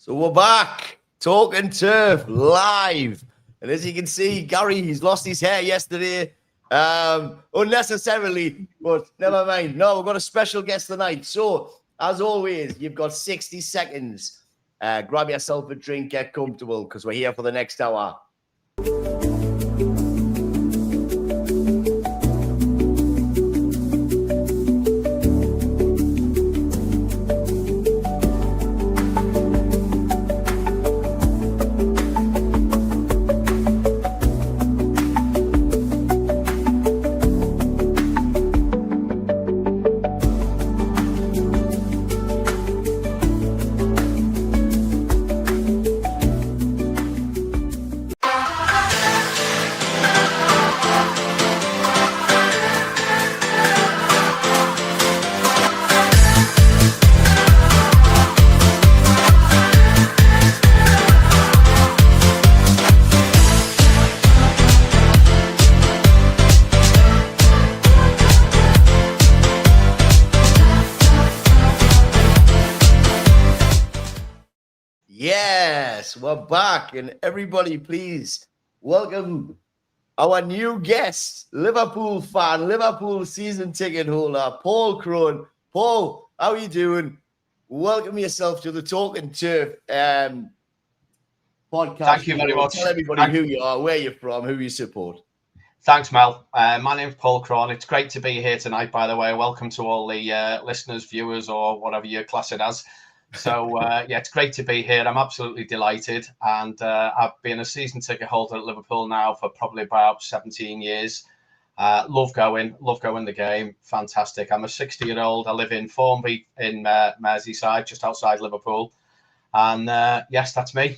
So we're back, talking turf live. And as you can see, Gary, he's lost his hair yesterday, unnecessarily, but never mind. No, we've got a special guest tonight. So, as always, you've got 60 seconds. Grab yourself a drink, get comfortable, because we're here for the next hour. Yes, we're back, and everybody, please welcome our new guest, Liverpool fan, Liverpool season ticket holder, Paul Crone. Paul, how are you doing? Welcome yourself to the Talking Turf podcast. Thank you very much. Tell everybody who you are, where you're from, who you support. Thanks, Mel. My name's Paul Crone. It's great to be here tonight, by the way. Welcome to all the listeners, viewers, or whatever you class it as. So, yeah, it's great to be here. I'm absolutely delighted. And I've been a season ticket holder at Liverpool now for probably about 17 years. Love going the game. Fantastic. I'm a 60-year-old. I live in Formby in Merseyside, just outside Liverpool. And yes, that's me.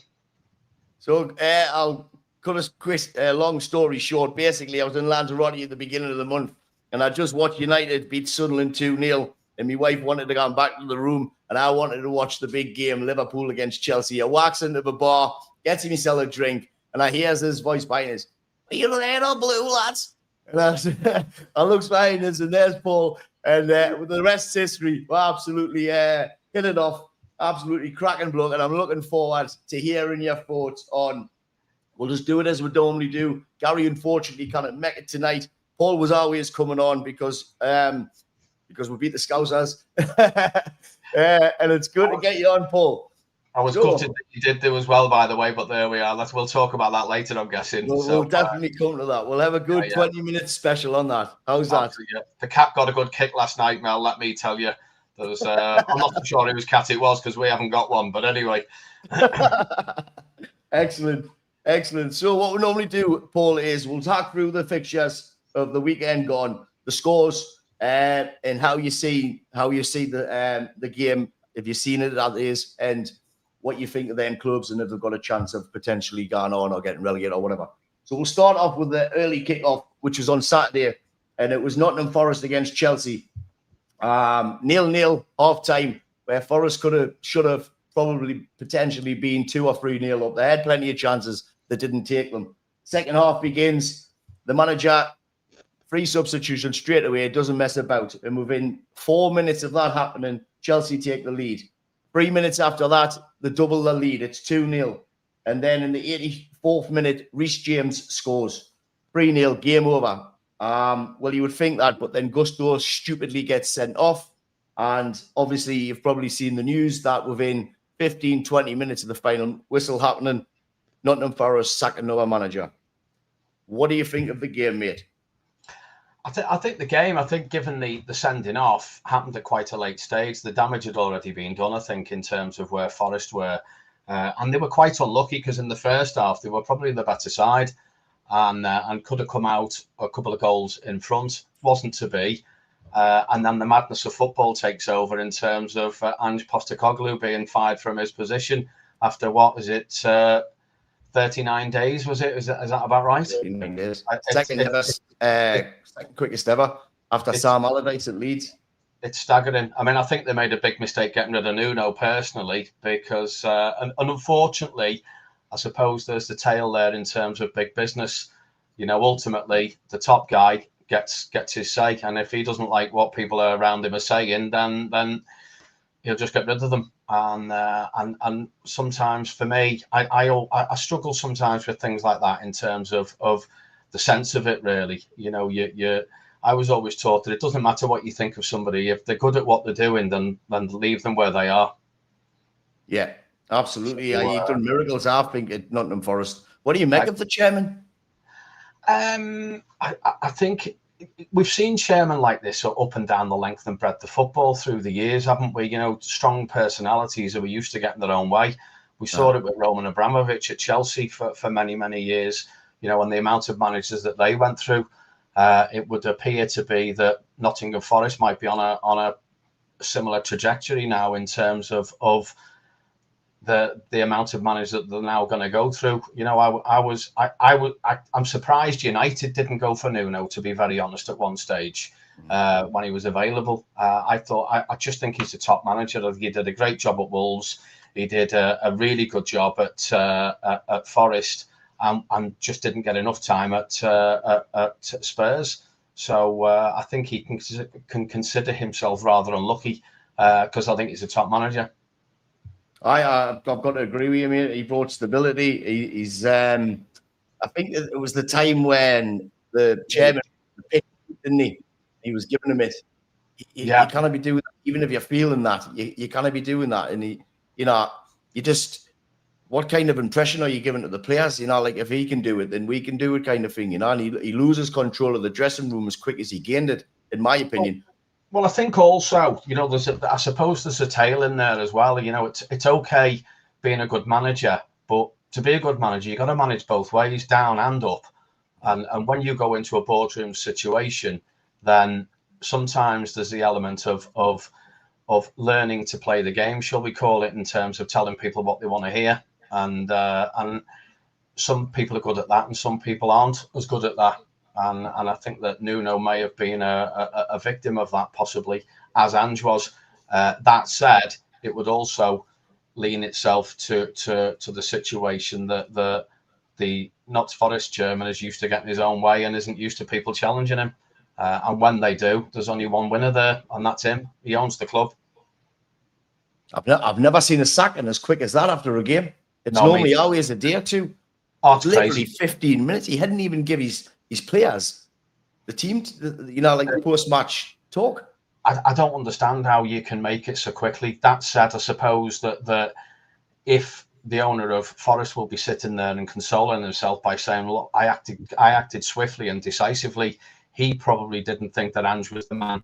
So I'll cut a long story short. Basically, I was in Lanzarote at the beginning of the month, and I just watched United beat Sunderland 2-0. And my wife wanted to go back to the room, and I wanted to watch the big game, Liverpool against Chelsea. I walks into the bar, gets himself a drink, and I hears his voice behind us. Are you there on blue, lads? And I looks behind us, and there's Paul. And with the rest history, we're absolutely hit it off. Absolutely cracking bloke. And I'm looking forward to hearing your thoughts on, we'll just do it as we normally do. Gary, unfortunately, can't make it tonight. Paul was always coming on because we beat the Scousers. And it's good to get you on, Paul. I was gutted that you did do as well, by the way, but there we are. We'll talk about that later, I'm guessing. We'll definitely come to that. We'll have a good 20-minute special on that. How's that? Yeah. The Cat got a good kick last night, Mel, let me tell you. I'm not sure whose cat it was because we haven't got one, but anyway. Excellent. So what we normally do, Paul, is we'll talk through the fixtures of the weekend gone, the scores, and how you see the game, if you've seen it as is, and what you think of them clubs and if they've got a chance of potentially going on or getting relegated or whatever. So we'll start off with the early kickoff, which was on Saturday, and it was Nottingham Forest against Chelsea. 0-0 half time, where Forest should have probably potentially been 2 or 3-0 up. They had plenty of chances, they didn't take them. Second half begins, the manager, 3 substitutions straight away, doesn't mess about. And within 4 minutes of that happening, Chelsea take the lead. 3 minutes after that, they double the lead. It's 2-0. And then in the 84th minute, Reece James scores. 3-0, game over. Well, you would think that, but then Gusto stupidly gets sent off. And obviously, you've probably seen the news that within 15, 20 minutes of the final whistle happening, Nottingham Forest sack another manager. What do you think of the game, mate? I think the game, given the sending off, happened at quite a late stage. The damage had already been done, I think, in terms of where Forest were. And they were quite unlucky because in the first half, they were probably the better side and could have come out a couple of goals in front. Wasn't to be. And then the madness of football takes over in terms of Ange Postecoglou being fired from his position after, 39 days, was it? Is that about right? 39 days. Second quickest ever after Sam Allardyce at Leeds. It's staggering. I mean, I think they made a big mistake getting rid of Nuno personally because, and unfortunately, I suppose there's the tail there in terms of big business. You know, ultimately, the top guy gets his say, and if he doesn't like what people around him are saying, then he'll just get rid of them. and sometimes for me, I struggle sometimes with things like that in terms of the sense of it. Really, I was always taught that it doesn't matter what you think of somebody. If they're good at what they're doing, then leave them where they are. Yeah, absolutely. Yeah, you've done miracles, I think, at Nottingham Forest. What do you make of the chairman? I think we've seen chairmen like this up and down the length and breadth of football through the years, haven't we? Strong personalities who are used to getting their own way. We saw it with Roman Abramovich at Chelsea for many, many years, and the amount of managers that they went through. It would appear to be that Nottingham Forest might be on a similar trajectory now in terms of the amount of managers that they're now going to go through. I'm surprised United didn't go for Nuno, to be very honest, at one stage when he was available. I just think he's a top manager. He did a great job at Wolves. He did a really good job at Forest. And just didn't get enough time at Spurs. So I think he can consider himself rather unlucky because I think he's a top manager. I've got to agree with you, mate. He brought stability. He's I think it was the time when the chairman picked, didn't he? He was giving him it. You can't be doing that, even if you're feeling that. You can't be doing that. And you just. What kind of impression are you giving to the players? Like if he can do it, then we can do it, kind of thing. And he loses control of the dressing room as quick as he gained it, in my opinion. Well, I think also, I suppose there's a tale in there as well. It's okay being a good manager, but to be a good manager, you got to manage both ways, down and up. And when you go into a boardroom situation, then sometimes there's the element of learning to play the game, shall we call it, in terms of telling people what they want to hear. And some people are good at that, and some people aren't as good at that. And I think that Nuno may have been a victim of that, possibly, as Ange was. That said, it would also lean itself to the situation that the Notts Forest chairman is used to getting his own way and isn't used to people challenging him. And when they do, there's only one winner there, and that's him. He owns the club. I've never seen a sacking as quick as that after a game. It's normally always a day or two. Oh, it's literally 15 minutes. He hadn't even give his players, the team, like the post-match talk. I don't understand how you can make it so quickly. That said, I suppose that if the owner of Forest will be sitting there and consoling himself by saying, "Look, I acted swiftly and decisively," he probably didn't think that Ange was the man,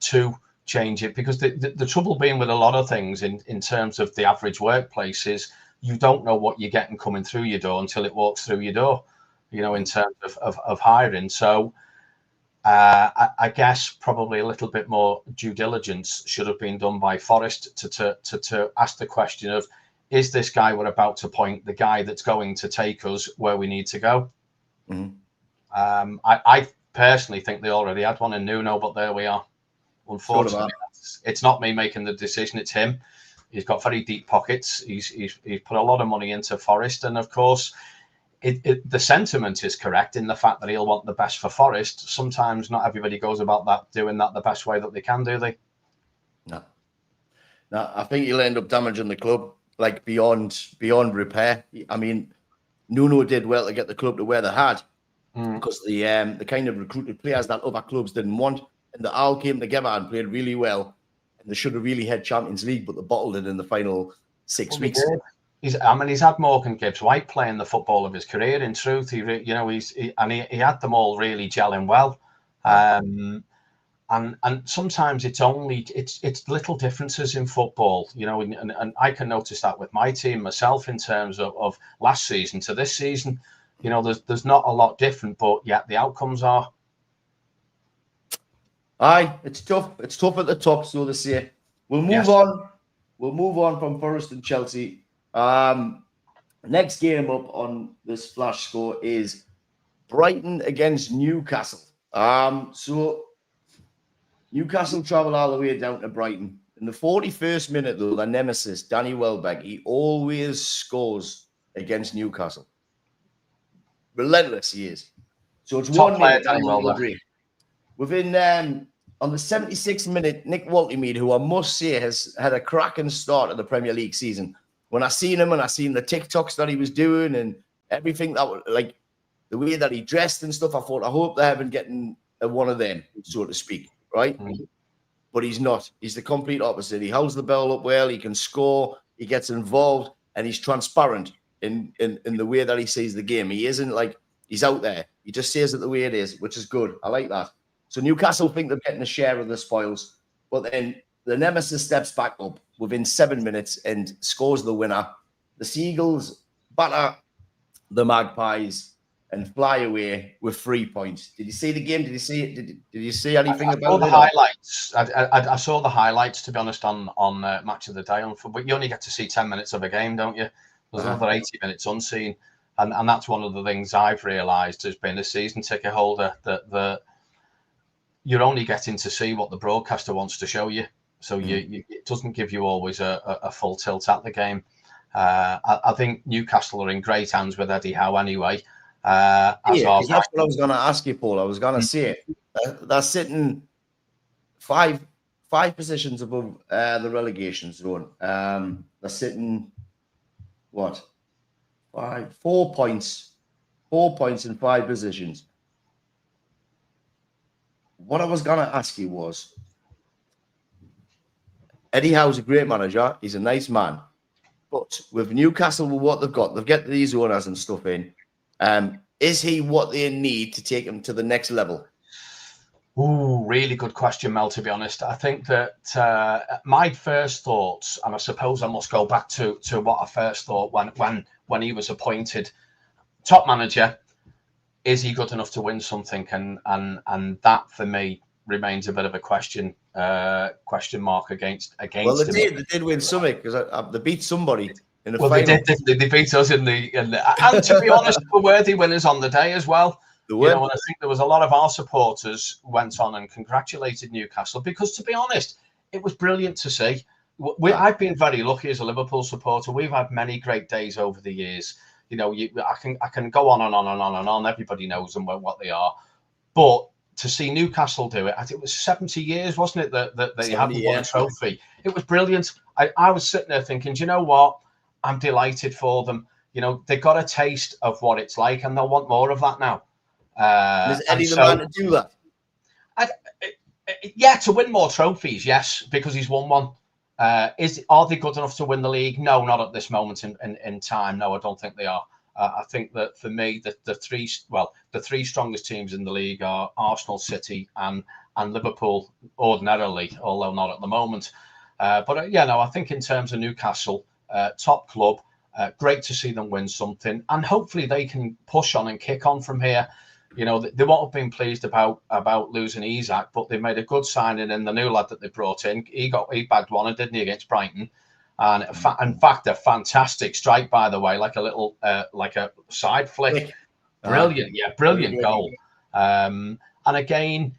to change it. Because the trouble being with a lot of things in terms of the average workplace is you don't know what you're getting coming through your door until it walks through your door, in terms of hiring. So I guess probably a little bit more due diligence should have been done by Forest to ask the question of, is this guy we're about to appoint the guy that's going to take us where we need to go? Mm-hmm. I personally think they already had one in Nuno, but there we are. Unfortunately, it's not me making the decision, it's him. He's got very deep pockets. He's put a lot of money into Forest, and of course, the sentiment is correct in the fact that he'll want the best for Forest. Sometimes not everybody goes about doing that the best way that they can, do they? No, I think he'll end up damaging the club like beyond repair. I mean, Nuno did well to get the club to where they had because the kind of recruited players that other clubs didn't want, and they all came together and played really well. They should have really had Champions League, but they bottled it in the final 6 weeks. He's had Morgan Gibbs-White playing the football of his career. In truth, he had them all really gelling well. And sometimes it's little differences in football, and I can notice that with my team myself in terms of last season to this season. There's not a lot different, but yet the outcomes are. Aye, it's tough. It's tough at the top, so to say. We'll move on. We'll move on from Forest and Chelsea. Next game up on this flash score is Brighton against Newcastle. So Newcastle travel all the way down to Brighton. In the 41st minute, though, their nemesis, Danny Welbeck, he always scores against Newcastle. Relentless he is. So it's Top 1 player, minute. Danny Welbeck. Within on the 76th minute, Nick Waltymead, who I must say has had a cracking start of the Premier League season. When I seen him and I seen the TikToks that he was doing and everything that was like the way that he dressed and stuff, I thought, I hope they haven't getting one of them, so to speak, right? Mm-hmm. But he's not. He's the complete opposite. He holds the ball up well. He can score. He gets involved, and he's transparent in the way that he sees the game. He isn't like he's out there. He just says it the way it is, which is good. I like that. So Newcastle think they're getting a share of the spoils, but then the Nemesis steps back up within 7 minutes and scores the winner. The Seagulls batter the Magpies and fly away with 3 points. Did you see the game? Did you see it? Did you see anything about it? The highlights. I saw the highlights, to be honest, on Match of the Day. But you only get to see 10 minutes of a game, don't you? There's another 80 minutes unseen. And that's one of the things I've realised as being a season ticket holder, that you're only getting to see what the broadcaster wants to show you. So it doesn't give you always a full tilt at the game. I think Newcastle are in great hands with Eddie Howe anyway. That's what I was going to ask you, Paul. I was going to say they're sitting five positions above the relegation zone. They're sitting 4 points in 5 positions. What I was going to ask you was, Eddie Howe's a great manager. He's a nice man. But with Newcastle, with what they've got these owners and stuff in, is he what they need to take him to the next level? Ooh, really good question, Mel, to be honest. I think that my first thoughts, and I suppose I must go back to what I first thought when he was appointed top manager, is he good enough to win something? And that for me remains a bit of a question mark against. Well, they did win something because they beat somebody in the final. They beat us in the and to be honest, were worthy winners on the day as well. And I think there was a lot of our supporters went on and congratulated Newcastle because, to be honest, it was brilliant to see. I've been very lucky as a Liverpool supporter. We've had many great days over the years. I can go on and on and on and on. Everybody knows them what they are, but to see Newcastle do it, I think it was 70 years, wasn't it, that they hadn't won a trophy. It was brilliant. I was sitting there thinking, do you know what? I'm delighted for them. They got a taste of what it's like, and they'll want more of that now. Is Eddie the man to do that? To win more trophies, yes, because he's won one. Are they good enough to win the league? No, not at this moment in time. No, I don't think they are. I think that for me, the three strongest teams in the league are Arsenal, City, and Liverpool ordinarily, although not at the moment. I think in terms of Newcastle, top club, great to see them win something, and hopefully they can push on and kick on from here. They won't have been pleased about losing Isak, but they made a good signing in the new lad that they brought in. He bagged one, didn't he, against Brighton? And in fact, a fantastic strike, by the way, like a little like a side flick. Brilliant goal. And again,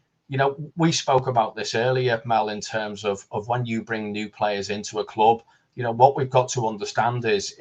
we spoke about this earlier, Mel, in terms of when you bring new players into a club. What we've got to understand is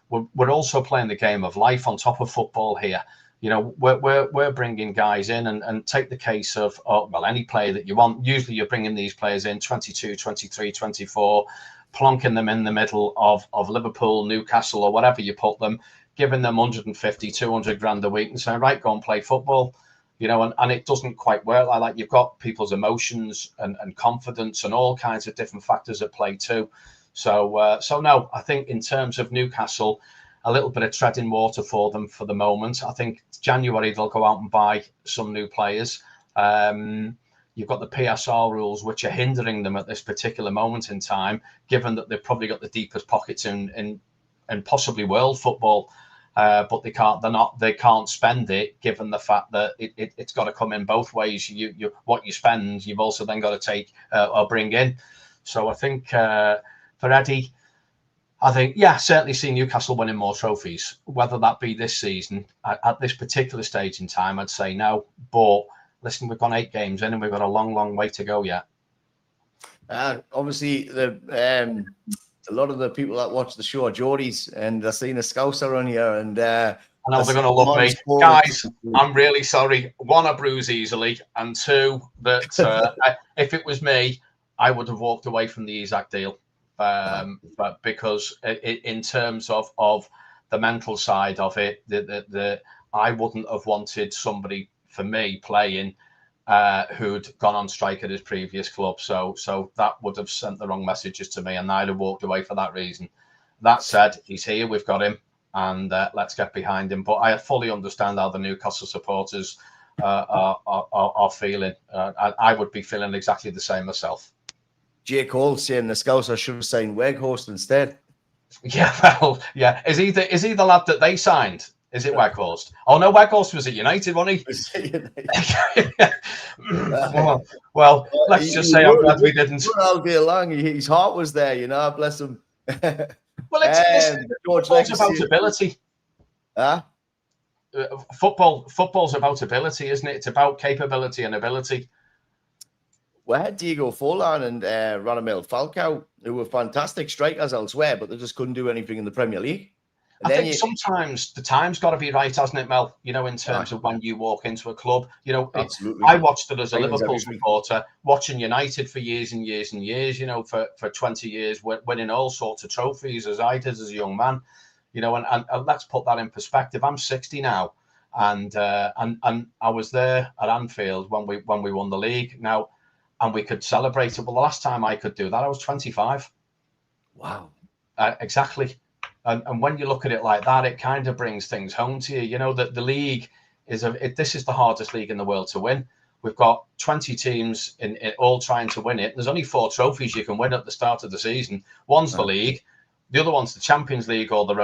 we're also playing the game of life on top of football here. We're bringing guys in, and take the case of any player that you want. Usually you're bringing these players in 22, 23, 24, plonking them in the middle of Liverpool, Newcastle, or whatever you put them, giving them 150, 200 grand a week and saying, right, go and play football. And it doesn't quite work like that. You've got people's emotions and confidence and all kinds of different factors at play too. So no, I think in terms of Newcastle, a little bit of treading water for them for the moment. I think January they'll go out and buy some new players. You've got the PSR rules, which are hindering them at this particular moment in time, given that they've probably got the deepest pockets in possibly world football. But they can't spend it, given the fact that it's got to come in both ways. What you spend, you've also then got to take or bring in. So I think for Eddie, I think, certainly see Newcastle winning more trophies, whether that be this season. At this particular stage in time, I'd say no. But listen, we've got 8 games in and we've got a long, long way to go yet. Obviously, a lot of the people that watch the show are Geordies, and they're seeing a Scouser on here, and I know they're going to love me. Guys, I'm really sorry. One, I bruise easily. And two, that if it was me, I would have walked away from the Isaac deal. But because in terms of the mental side of it, I wouldn't have wanted somebody, for me, playing who'd gone on strike at his previous club. So that would have sent the wrong messages to me, and I'd have walked away for that reason. That said, he's here. We've got him. And let's get behind him. But I fully understand how the Newcastle supporters are feeling. I would be feeling exactly the same myself. J. Cole saying the Scouts should have signed Weghorst instead. Yeah, well, yeah. Is he the lad that they signed? Is it Weghorst? Oh no, Weghorst was at United, wasn't he? well, let's just say I'm glad we didn't. All day long, his heart was there, you know. Bless him. Well, football's about ability. Football's about ability, isn't it? It's about capability and ability. We had Diego Forlan and Radamel Falcao, who were fantastic strikers elsewhere, but they just couldn't do anything in the Premier League. I think sometimes the time's got to be right, hasn't it, Mel? You know, in terms of when you walk into a club. You know, I watched it as a Liverpool supporter, watching United for years and years and years, you know, for 20 years, winning all sorts of trophies, as I did as a young man. You know, and let's put that in perspective. I'm 60 now, and I was there at Anfield when we won the league. Now, and we could celebrate it. Well, the last time I could do that, I was 25. Wow. Exactly. And when you look at it like that, it kind of brings things home to you. You know that the league this is the hardest league in the world to win. We've got 20 teams in all trying to win it. There's only 4 trophies you can win at the start of the season. One's the league, the other one's the Champions League or the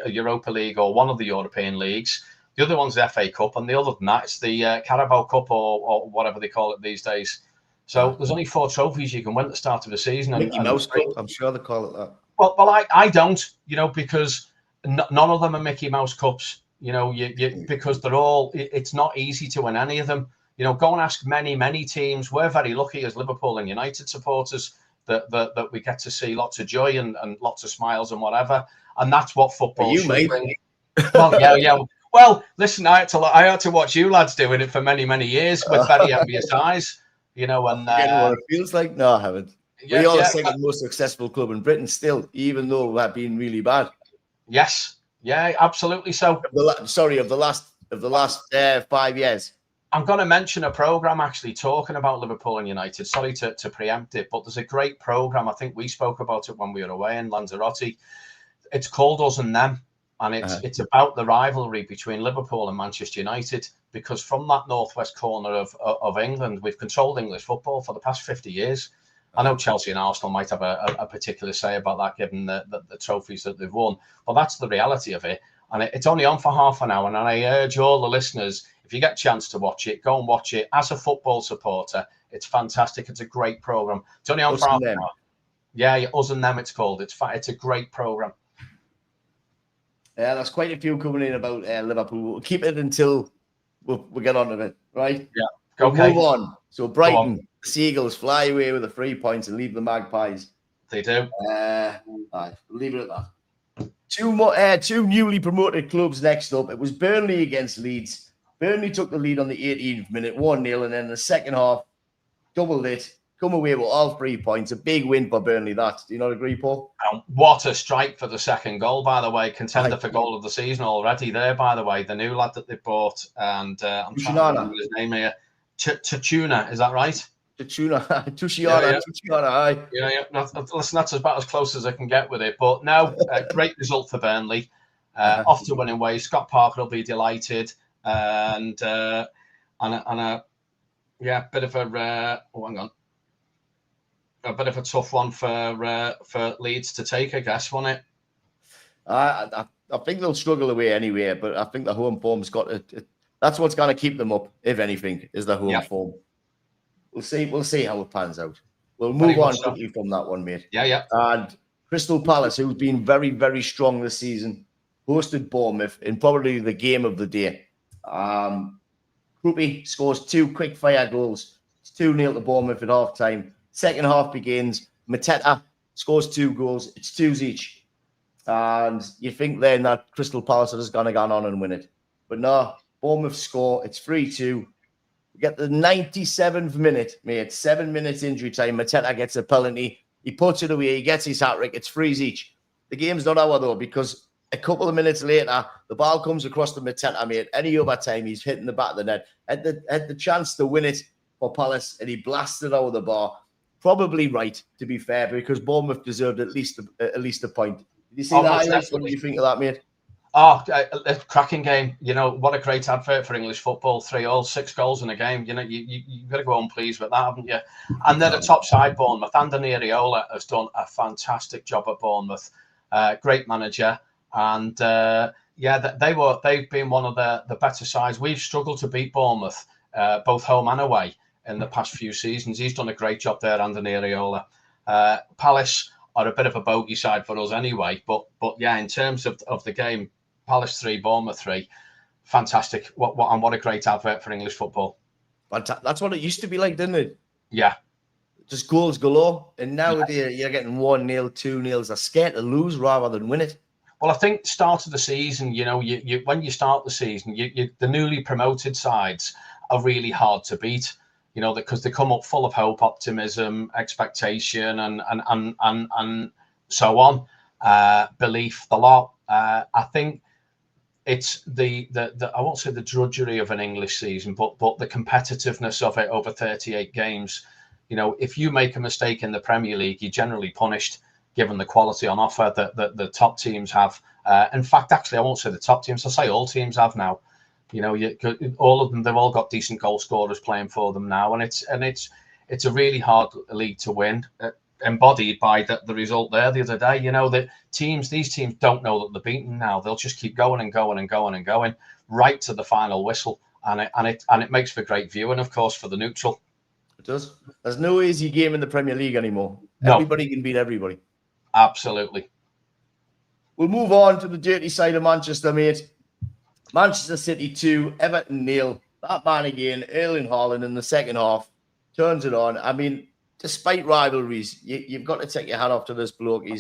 Europa League or one of the European leagues. The other one's the FA Cup, and the other than that, it's the Carabao Cup or whatever they call it these days. So there's only 4 trophies you can win at the start of the season. Mickey Mouse Cup, I'm sure they call it that. Well, I don't, you know, because none of them are Mickey Mouse Cups, you know, because they're all, it's not easy to win any of them. You know, go and ask many teams. We're very lucky as Liverpool and United supporters that we get to see lots of joy and lots of smiles and whatever. And that's what football should bring. Well, yeah. Well, listen, I had to watch you lads doing it for many years with very envious eyes, you know, and what it feels like. No, I haven't. We are the second most successful club in Britain still, even though we've been really bad. Yes, yeah, absolutely. So, of the last 5 years. I'm going to mention a program actually talking about Liverpool and United. Sorry to preempt it, but there's a great program. I think we spoke about it when we were away in Lanzarote. It's called Us and Them, and it's about the rivalry between Liverpool and Manchester United. Because from that northwest corner of England, we've controlled English football for the past 50 years. I know Chelsea and Arsenal might have a particular say about that, given the trophies that they've won. But that's the reality of it. And it's only on for half an hour. And I urge all the listeners, if you get a chance to watch it, go and watch it. As a football supporter, it's fantastic. It's a great programme. It's only on for half an hour. Yeah, Us and Them it's called. It's a great programme. Yeah, there's quite a few coming in about Liverpool. We'll keep it until we get on to it, right? Yeah. Okay. We'll move on. So Brighton, the Seagulls fly away with the 3 points and leave the Magpies. They do. Right, leave it at that. Two newly promoted clubs next up. It was Burnley against Leeds. Burnley took the lead on the 18th minute, 1-0, and then in the second half, doubled it, come away with all 3 points. A big win for Burnley, that. Do you not agree, Paul? What a strike for the second goal, by the way. Contender for goal of the season already there, by the way. The new lad that they bought, and I'm trying to remember his name here. Tuna, is that right? Tushiana, aye. Yeah. Listen, that's about as close as I can get with it. But no, great result for Burnley. Off to winning ways. Scott Parker will be delighted. And bit of a tough one for Leeds to take, I guess, wasn't it? I think they'll struggle away anyway, but I think the home form's got it. That's what's going to keep them up, if anything, is the home form. We'll see how it pans out. We'll move on quickly from that one, mate. Yeah. And Crystal Palace, who's been very, very strong this season, hosted Bournemouth in probably the game of the day. Krupi scores 2 quick-fire goals. It's 2-0 to Bournemouth at half-time. Second half begins. Mateta scores 2 goals. It's 2s each. And you think then that Crystal Palace is going to go on and win it. But no, Bournemouth score. It's 3-2. We get the 97th minute, mate. 7 minutes injury time. Mateta gets a penalty. He puts it away. He gets his hat-trick. It's 3 each. The game's not over, though, because a couple of minutes later, the ball comes across the Mateta, mate. Any other time, he's hitting the back of the net. Had the chance to win it for Palace, and he blasted out of the bar. Probably right, to be fair, because Bournemouth deserved at least a point. Did you see that? What do you think of that, mate? Oh, a cracking game. You know, what a great advert for English football. 3-3, 6 goals in a game. You know, you've got to go home pleased with that, haven't you? And then the top side, Bournemouth. Anthony Areola has done a fantastic job at Bournemouth. Great manager. And they've been one of the better sides. We've struggled to beat Bournemouth, both home and away, in the past few seasons. He's done a great job there, Anthony Areola. Palace are a bit of a bogey side for us anyway. But yeah, in terms of the game, Palace 3, Bournemouth 3, fantastic. What a great advert for English football. That's what it used to be like, didn't it? Yeah. Just goals galore. And nowadays you're getting 1-0, 2-0. They're scared to lose rather than win it. Well, I think start of the season, you know, you when you start the season, the newly promoted sides are really hard to beat. You know, because they come up full of hope, optimism, expectation, and so on, belief, the lot. I think it's the I won't say the drudgery of an English season, but the competitiveness of it over 38 games. You know, if you make a mistake in the Premier League, you're generally punished, given the quality on offer that the top teams have. In fact, actually, I won't say the top teams. I'll say all teams have now. You know, all of them, they've all got decent goal scorers playing for them now. And it's a really hard league to win, embodied by the result there the other day. You know, that these teams don't know that they're beaten now. They'll just keep going and going and going and going right to the final whistle. And it makes for great viewing, of course, for the neutral. It does. There's no easy game in the Premier League anymore. No. Everybody can beat everybody. Absolutely. We'll move on to the dirty side of Manchester, mate. Manchester City 2, Everton 0. That man again, Erling Haaland in the second half, turns it on. I mean, despite rivalries, you've got to take your hat off to this bloke. He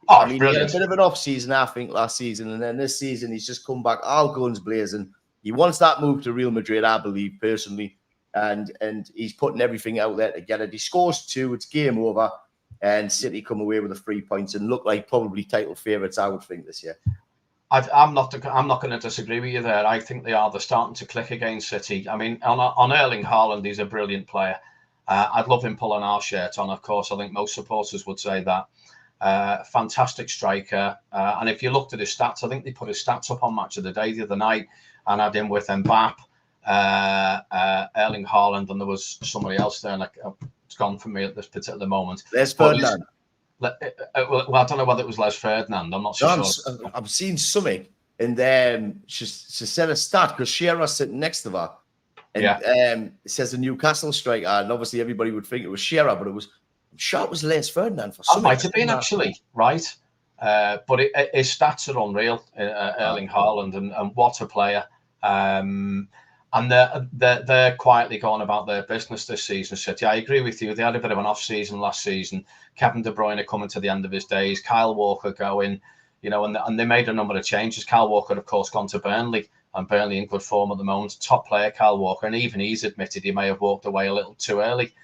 had a bit of an off season, I think, last season, and then this season he's just come back all guns blazing. He wants that move to Real Madrid, I believe, personally, and he's putting everything out there to get it. He scores 2, it's game over, and City come away with the 3 points and look like probably title favourites, I would think, this year. I'm not going to disagree with you there. I think they're starting to click against City. I mean, on Erling Haaland, he's a brilliant player. I'd love him pulling our shirt on, of course. I think most supporters would say that. Fantastic striker. And if you looked at his stats, I think they put his stats up on Match of the Day the other night and had him with Mbappe, Erling Haaland, and there was somebody else there. Like, it's gone from me at this particular moment. There's Ferdinand. Well, I don't know whether it was Les Ferdinand. I'm not sure. I've seen something, and she said a stat because Shearer's sitting next to her. And it says a Newcastle striker, and obviously everybody would think it was Shearer, but I'm sure it was Les Ferdinand for some. Might have been actually, right? But his stats are unreal, Erling Haaland, and what a player. And they're quietly going about their business this season, City. I agree with you. They had a bit of an off season last season. Kevin De Bruyne coming to the end of his days. Kyle Walker going, you know, and they made a number of changes. Kyle Walker, of course, gone to Burnley, and Burnley in good form at the moment. Top player, Kyle Walker, and even he's admitted he may have walked away a little too early.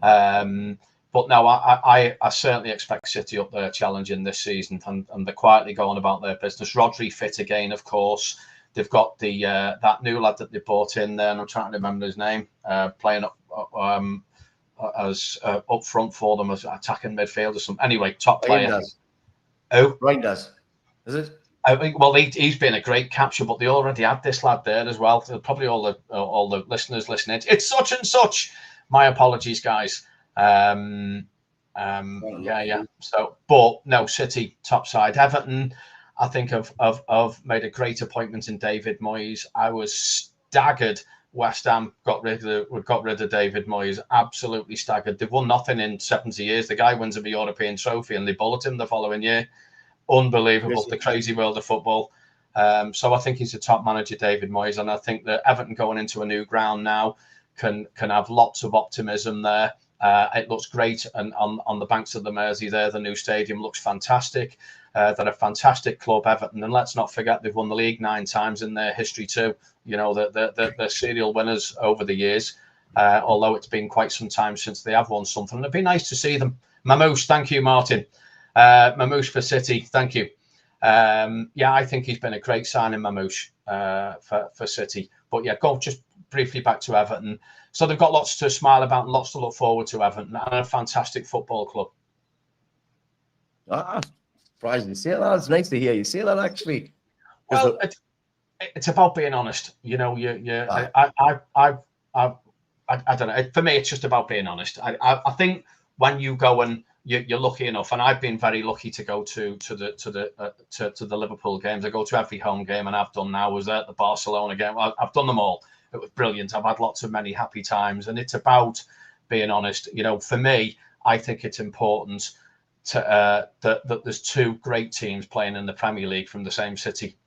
But no, I certainly expect City up there challenging this season, and they're quietly going about their business. Rodri fit again, of course. They've got the that new lad that they brought in there, and I'm trying to remember his name, playing up as up front for them as attacking midfield or something. Anyway, top player. Reinders, is it? Well, he's been a great capture, but they already had this lad there as well. Probably all the listeners listening. It's such and such. My apologies, guys. Yeah. So, but no, City top side. Everton, I think have made a great appointment in David Moyes. I was staggered. West Ham got rid of David Moyes. Absolutely staggered. They've won nothing in 70 years. The guy wins a European trophy, and they bullet him the following year. Unbelievable. The crazy world of football. So I think he's a top manager, David Moyes, and I think that Everton going into a new ground now can have lots of optimism there. It looks great, and on the banks of the Mersey there, the new stadium looks fantastic. They're a fantastic club, Everton, and let's not forget they've won the league 9 times in their history too. You know, they're serial winners over the years, although it's been quite some time since they have won something. It'd be nice to see them. Mamouche, thank you, Martin. Mamouche for City, thank you. Yeah, I think he's been a great signing, Mamouche, for City. But yeah, go just briefly back to Everton. So they've got lots to smile about and lots to look forward to, Everton, and a fantastic football club. Surprised you say that. It's nice to hear you say that, actually. Well, it's about being honest. You know, I don't know. For me, it's just about being honest. I think when you go and you're lucky enough, and I've been very lucky to go to the Liverpool games. I go to every home game, and I've done now. I was at the Barcelona game. I've done them all. It was brilliant. I've had many happy times, and it's about being honest. You know, for me, I think it's important that there's 2 great teams playing in the Premier League from the same city,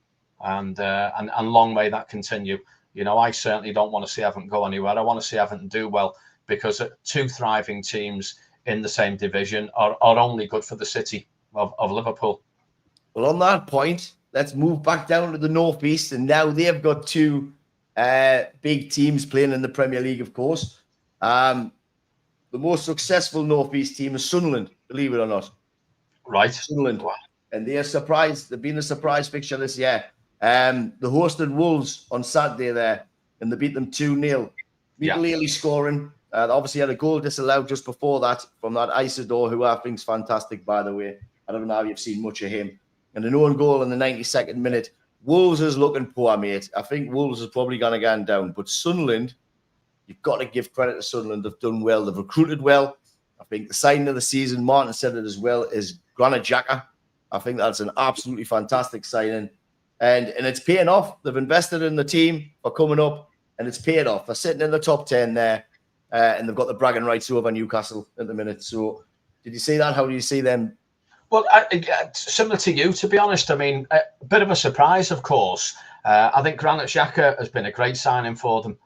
and long may that continue. You know, I certainly don't want to see Everton go anywhere. I want to see Everton do well, because 2 thriving teams in the same division are only good for the city of Liverpool. Well, on that point, let's move back down to the Northeast, and now they've got 2 big teams playing in the Premier League, of course. The most successful Northeast team is Sunderland, believe it or not. Right. Sunderland. And they're surprised. They've been a surprise fixture this year. They hosted Wolves on Saturday there, and they beat them 2-0. Mikel scoring. They obviously had a goal disallowed just before that from that Isidore, who I think's fantastic, by the way. I don't know how you've seen much of him. And an own goal in the 92nd minute. Wolves is looking poor, mate. I think Wolves is probably going to go down. But Sunderland, you've got to give credit to Sunderland. They've done well. They've recruited well. I think the signing of the season, Martin said it as well, is Granit Xhaka. I think that's an absolutely fantastic signing. And it's paying off. They've invested in the team for coming up, and it's paid off. They're sitting in the top 10 there, and they've got the bragging rights over Newcastle at the minute. So did you see that? How do you see them? Well, similar to you, to be honest. I mean, a bit of a surprise, of course. I think Granit Xhaka has been a great signing for them.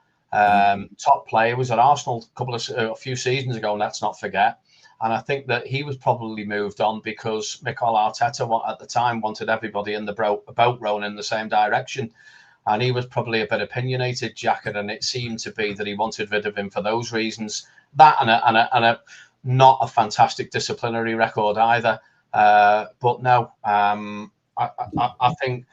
Top player, was at Arsenal a few seasons ago, let's not forget. And I think that he was probably moved on because Mikel Arteta at the time wanted everybody in the boat rowing in the same direction. And he was probably a bit opinionated, Xhaka, and it seemed to be that he wanted rid of him for those reasons. That and a not a fantastic disciplinary record either. But no, I think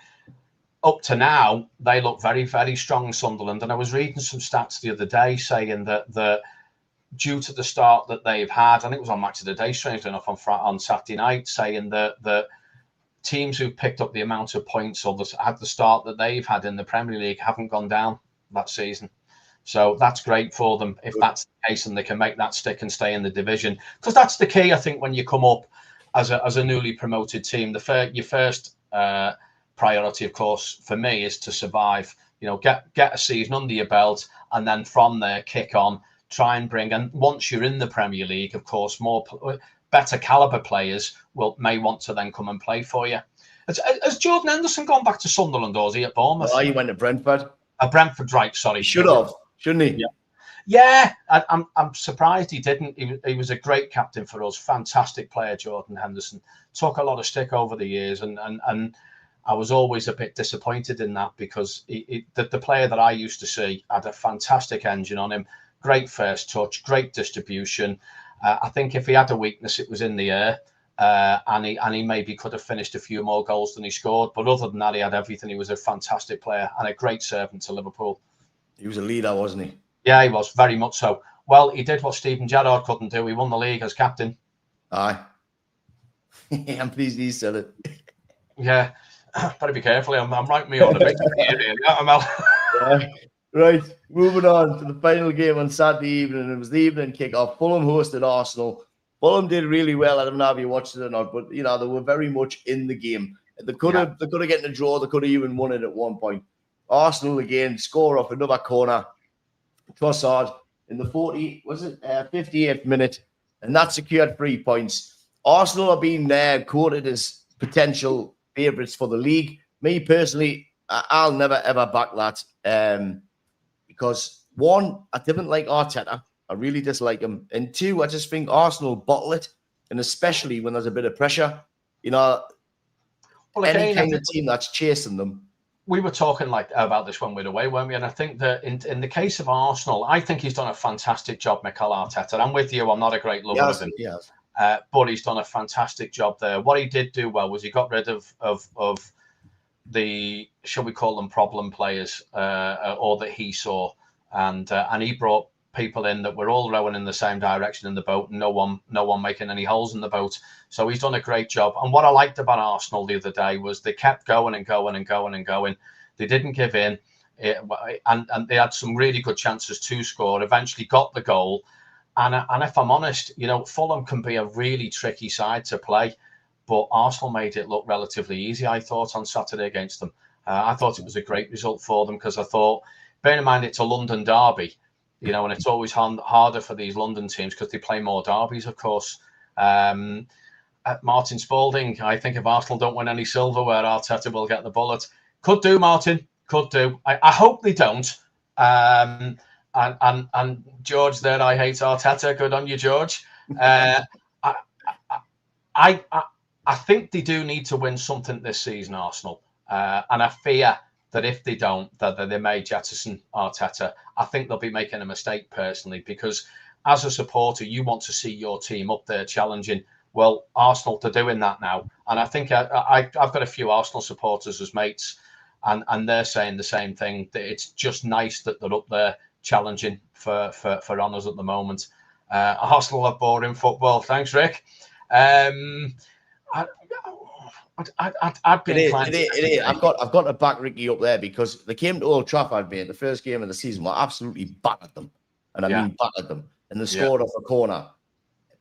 up to now, they look very, very strong, Sunderland. And I was reading some stats the other day saying that due to the start that they've had, I think it was on Match of the Day, strangely enough, on Saturday night, saying that the teams who've picked up the amount of points or had the start that they've had in the Premier League haven't gone down that season. So that's great for them if that's the case, and they can make that stick and stay in the division. Because that's the key, I think, when you come up as a newly promoted team. Your first priority, of course, for me, is to survive. You know, get a season under your belt, and then from there kick on. Try and bring, and once you're in the Premier League, of course, better caliber players may want to then come and play for you. Has Jordan Henderson gone back to Sunderland, or is he at Bournemouth? Oh, he went to Brentford. Brentford, right? Sorry, he should have, shouldn't he? Yeah. I'm surprised he didn't. He was a great captain for us. Fantastic player, Jordan Henderson. Took a lot of stick over the years, and I was always a bit disappointed in that, because the player that I used to see had a fantastic engine on him. Great first touch, great distribution. I think if he had a weakness, it was in the air, and he maybe could have finished a few more goals than he scored. But other than that, he had everything. He was a fantastic player and a great servant to Liverpool. He was a leader, wasn't he? Yeah, he was, very much so. Well, he did what Steven Gerrard couldn't do. He won the league as captain. Aye. I'm pleased he said it. Yeah, better be careful. I'm writing me on a bit here. Right, moving on to the final game on Saturday evening. It was the evening kickoff. Fulham hosted Arsenal. Fulham did really well. I don't know if you watched it or not, but you know they were very much in the game. They could have gotten a draw. They could have even won it at one point. Arsenal again score off another corner. Trossard in the 58th minute, and that secured 3 points. Arsenal are being quoted as potential favourites for the league. Me personally, I'll never ever back that. Because one, I didn't like Arteta. I really dislike him. And two, I just think Arsenal bottle it. And especially when there's a bit of pressure. You know, Well, any again, kind of team that's chasing them. We were talking about this when we were away, weren't we? And I think that in the case of Arsenal, I think he's done a fantastic job, Mikel Arteta. I'm with you. I'm not a great lover of him. Yes. But he's done a fantastic job there. What he did do well was he got rid of the, shall we call them, problem players, or that he saw, and he brought people in that were all rowing in the same direction in the boat, and no one making any holes in the boat. So he's done a great job. And what I liked about Arsenal the other day was they kept going and going and going and going. They didn't give in, and they had some really good chances to score. Eventually got the goal. And if I'm honest, Fulham can be a really tricky side to play, but Arsenal made it look relatively easy, I thought, on Saturday against them. I thought it was a great result for them because I thought, bearing in mind it's a London derby, and it's always harder for these London teams because they play more derbies, of course. Martin Spalding, I think if Arsenal don't win any silverware, Arteta will get the bullet. Could do, Martin, could do. I hope they don't. And George there, I hate Arteta. Good on you, George. I think they do need to win something this season, Arsenal. And I fear that if they don't, that they may jettison Arteta. I think they'll be making a mistake personally, because as a supporter, you want to see your team up there challenging. Well, Arsenal are doing that now. And I think I've got a few Arsenal supporters as mates, and they're saying the same thing, that it's just nice that they're up there challenging for honours at the moment. Arsenal are boring football. Thanks, Rick. I'd be inclined. I've got to back Ricky up there, because they came to Old Trafford, mate. The first game of the season, we absolutely battered them, and I mean battered them, and they scored off a corner.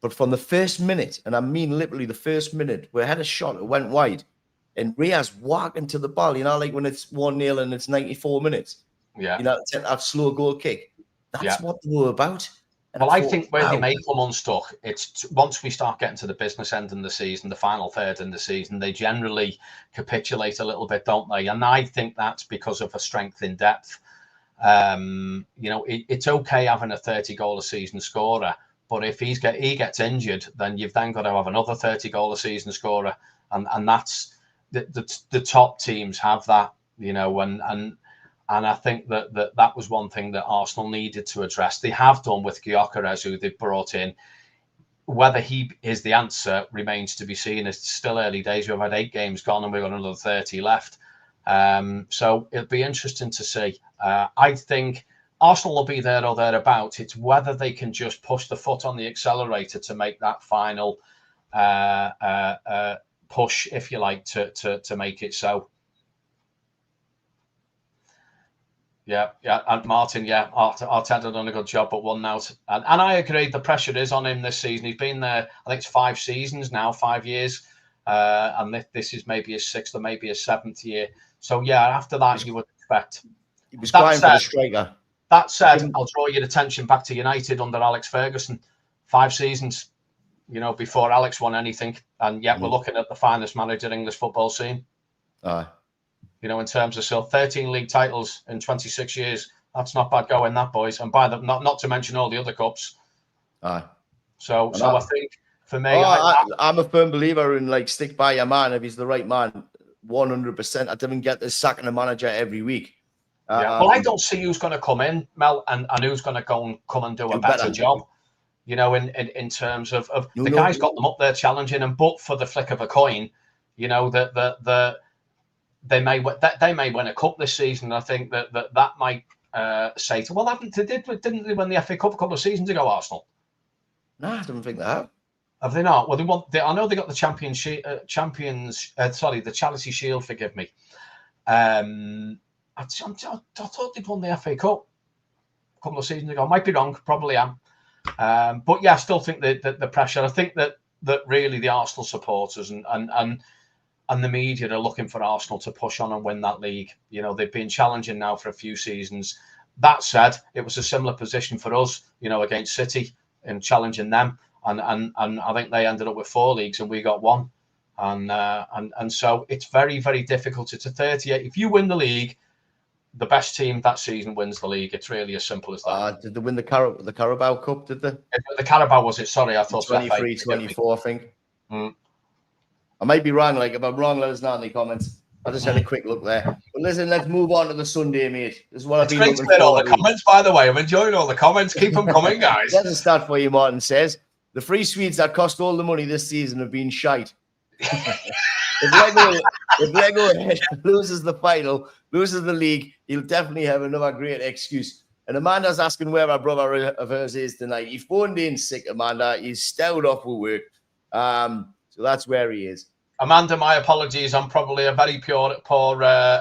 But from the first minute, and I mean literally the first minute, we had a shot, it went wide, and Riaz walking to the ball. Like when it's 1-0 and it's 94 minutes. Yeah, that slow goal kick. That's what they were about. And I think where they may come unstuck, it's once we start getting to the business end in the season, the final third in the season, they generally capitulate a little bit, don't they? And I think that's because of a strength in depth. It's okay having a 30-goal-a-season scorer, but if he gets injured, then you've then got to have another 30-goal-a-season scorer, and that's the top teams have that, and I think that was one thing that Arsenal needed to address. They have done with Gyökeres, who they've brought in. Whether he is the answer remains to be seen. It's still early days. We've had 8 games gone and we've got another 30 left. So it'll be interesting to see. I think Arsenal will be there or thereabouts. It's whether they can just push the foot on the accelerator to make that final push, if you like, to make it so. Yeah, and Martin, Arteta done a good job, but one out. And I agree, the pressure is on him this season. He's been there, I think it's 5 seasons now, 5 years. And this is maybe his 6th or maybe his 7th year. So, after that, you would expect. He was crying for the striker. That said, I'll draw your attention back to United under Alex Ferguson. 5 seasons, before Alex won anything. And we're looking at the finest manager in English football scene. In terms of 13 league titles in 26 years, that's not bad going, that, boys. And by the not to mention all the other cups. So I think for me, I'm a firm believer in stick by your man if he's the right man, 100%. I didn't get this sacking a manager every week. Well, I don't see who's going to come in, Mel, and who's going to come and do a better job. In terms of the guys got them up there challenging, and but for the flick of a coin, they may win a cup this season. I think that might say to didn't they win the FA Cup a couple of seasons ago, Arsenal? No, I don't think they have. Have they not? Well, I know they got the the Charity Shield. Forgive me. I thought they'd won the FA Cup a couple of seasons ago. I might be wrong. Probably am. But I still think that the pressure. I think that really the Arsenal supporters and the media are looking for Arsenal to push on and win that league. They've been challenging now for a few seasons. That said, it was a similar position for us, against City and challenging them. And I think they ended up with 4 leagues and we got 1. And so it's very, very difficult. It's a 38. If you win the league, the best team that season wins the league. It's really as simple as that. Did they win the Carabao Cup, did they? The Carabao was it? Sorry, I thought 23-24, I think. I might be wrong. Like, if I'm wrong, let us know in the comments. I just had a quick look there. But listen, let's move on to the Sunday, mate. This is what I've been looking for. All the comments, by the way. I'm enjoying all the comments. Keep them coming, guys. There's a stat for you, Martin says. The free sweets that cost all the money this season have been shite. If Lego loses the final, loses the league, he'll definitely have another great excuse. And Amanda's asking where our brother of hers is tonight. He phoned in sick, Amanda. He's stowed off with work. So that's where he is. Amanda, my apologies. I'm probably a very poor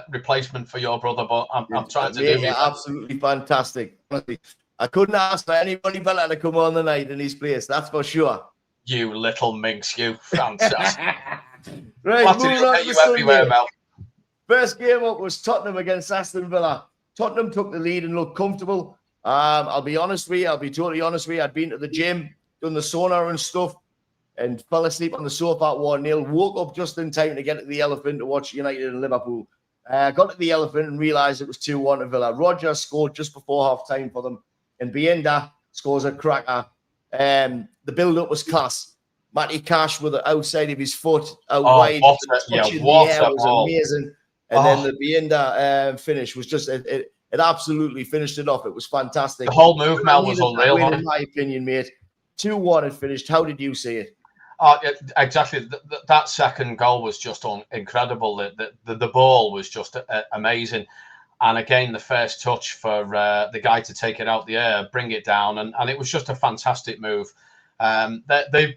replacement for your brother, but I'm trying to do it. Absolutely fantastic. Honestly, I couldn't ask for anybody better to come on the night in his place. That's for sure. You little minx, you. Fantastic. Right, moving on to everywhere, Mel. First game up was Tottenham against Aston Villa. Tottenham took the lead and looked comfortable. I'll be honest with you. I'll be totally honest with you. I'd been to the gym, done the sauna and stuff, and fell asleep on the sofa at 1-0. Woke up just in time to get to the Elephant to watch United and Liverpool. Got to the Elephant and realised it was 2-1 to Villa. Roger scored just before half-time for them. And Bienda scores a cracker. The build-up was class. Matty Cash with the outside of his foot out wide. Touching the air was amazing. And then the Bienda finish was just... It absolutely finished it off. It was fantastic. The whole move, Mel, was unreal. In my opinion, mate. 2-1 it finished. How did you see it? Exactly. That second goal was just incredible. The ball was just amazing. And again, the first touch for the guy to take it out the air, bring it down. And it was just a fantastic move. They've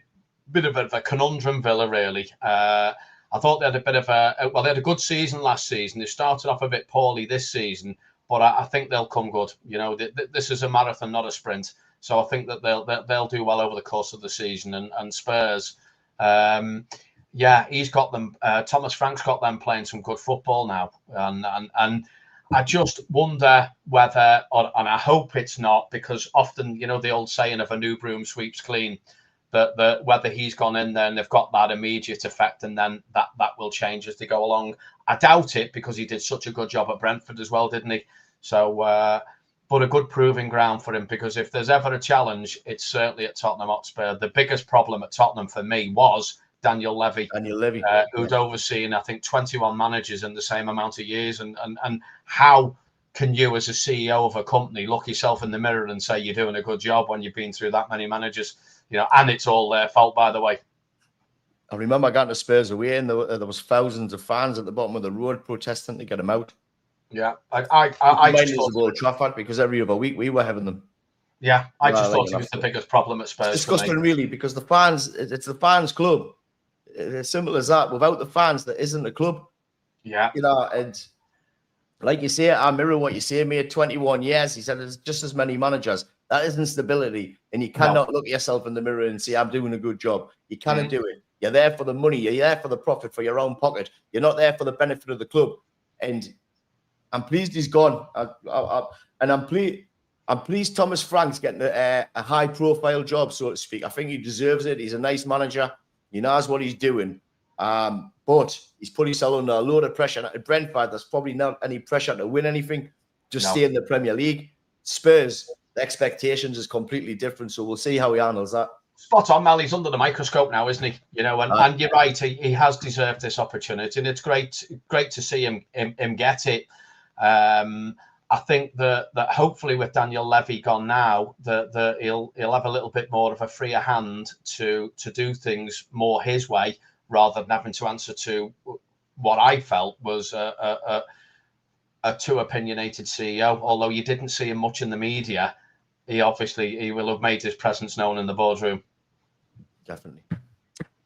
been a bit of a conundrum, Villa, really. I thought they had a bit of they had a good season last season. They started off a bit poorly this season, but I think they'll come good. You know, this is a marathon, not a sprint. So I think that they'll do well over the course of the season. And Spurs, he's got them. Thomas Frank's got them playing some good football now. And I just wonder whether, and I hope it's not, because often, you know, the old saying of a new broom sweeps clean, that whether he's gone in there and they've got that immediate effect, and then that will change as they go along. I doubt it, because he did such a good job at Brentford as well, didn't he? So, but a good proving ground for him, because if there's ever a challenge, it's certainly at Tottenham Hotspur. The biggest problem at Tottenham for me was Daniel Levy. Who'd overseen, I think, 21 managers in the same amount of years. And how can you, as a CEO of a company, look yourself in the mirror and say you're doing a good job when you've been through that many managers? You know, and it's all their fault, by the way. I remember going to Spurs away, and there was thousands of fans at the bottom of the road protesting to get them out. Yeah, I just thought Old Trafford, because every other week we were having them. Yeah, I just thought it was the biggest problem at Spurs. It's disgusting, really, because the fans, it's the fans' club. It's as simple as that. Without the fans, there isn't a club. Yeah. You know, and like you say, I mirror what you say, mate. 21 years. He said there's just as many managers. That isn't stability. And you cannot look at yourself in the mirror and say, I'm doing a good job. You cannot do it. You're there for the money. You're there for the profit, for your own pocket. You're not there for the benefit of the club. And I'm pleased he's gone. And I'm pleased Thomas Frank's getting a high-profile job, so to speak. I think he deserves it. He's a nice manager. He knows what he's doing. But he's put himself under a load of pressure. At Brentford, there's probably not any pressure to win anything. Just stay in the Premier League. Spurs, the expectations is completely different, so we'll see how he handles that. Spot on, Mel. He's under the microscope now, isn't he? You know, and you're right. He has deserved this opportunity, and it's great to see him get it. I think that hopefully with Daniel Levy gone now, that he'll have a little bit more of a freer hand to do things more his way, rather than having to answer to what I felt was a too opinionated CEO. Although you didn't see him much in the media, he will have made his presence known in the boardroom. Definitely.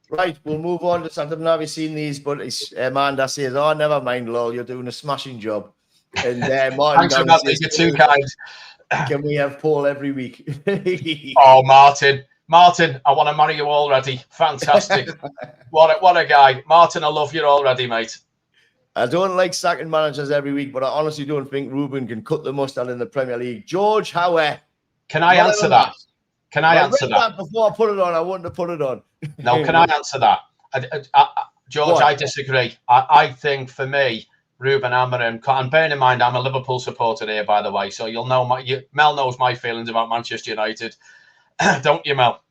Right, we'll move on to something. Have you seen these? But Amanda says, "Oh, never mind, lol. You're doing a smashing job." And Martin, thanks for that. You're too kind. Can we have Paul every week? Oh, Martin, I want to marry you already. Fantastic. What a guy, Martin. I love you already, mate. I don't like sacking managers every week, but I honestly don't think Ruben can cut the mustard in the Premier League. George, how? Can I answer that? Can I answer that? Before I put it on, I wanted to put it on. No, can I answer that? George, I disagree. I think for me, Ruben Amorim, and bearing in mind I'm a Liverpool supporter here, by the way, so you'll know Mel knows my feelings about Manchester United, don't you, Mel?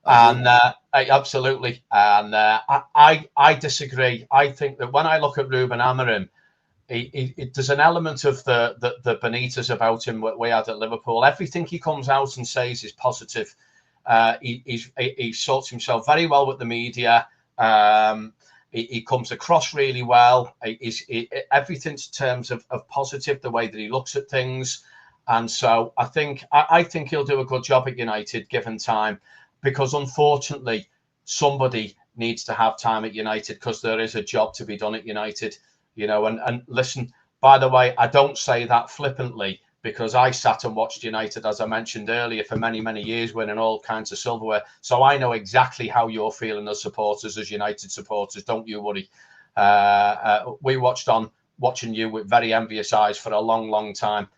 And absolutely. And I disagree. I think that when I look at Ruben Amorim, there's an element of the Benitez about him we had at Liverpool. Everything he comes out and says is positive. He sorts himself very well with the media. He comes across really well. Everything's in terms of positive, the way that he looks at things. And so I think he'll do a good job at United given time, because unfortunately somebody needs to have time at United, because there is a job to be done at United. And listen, by the way, I don't say that flippantly, because I sat and watched United, as I mentioned earlier, for many, many years, winning all kinds of silverware. So I know exactly how you're feeling as supporters, as United supporters. Don't you worry. We watching you with very envious eyes for a long, long time,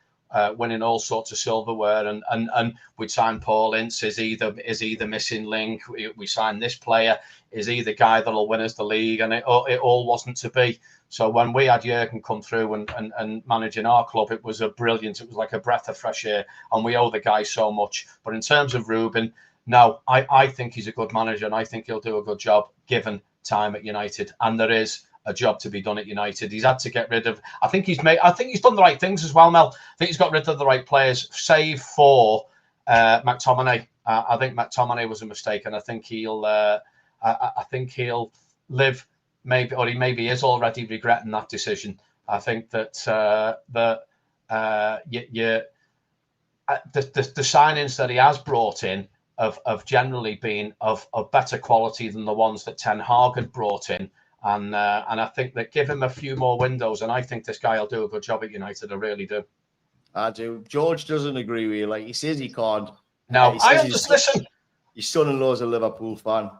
winning all sorts of silverware. And we'd sign Paul Ince, is he the missing link? We signed this player. Is he the guy that'll win us the league? And it all wasn't to be. So when we had Jurgen come through and managing our club, it was brilliant. It was like a breath of fresh air, and we owe the guy so much. But in terms of Ruben, no, I think he's a good manager, and I think he'll do a good job given time at United. And there is a job to be done at United. He's had to get rid of. I think he's done the right things as well, Mel. I think he's got rid of the right players, save for McTominay. I think McTominay was a mistake, and I think he'll live. Maybe he is already regretting that decision. I think that the signings that he has brought in have generally been of better quality than the ones that Ten Hag had brought in, and I think that give him a few more windows, and I think this guy will do a good job at United. I really do. I do. George doesn't agree with you. Like, he says he can't. No, listen. His son-in-law's a Liverpool fan.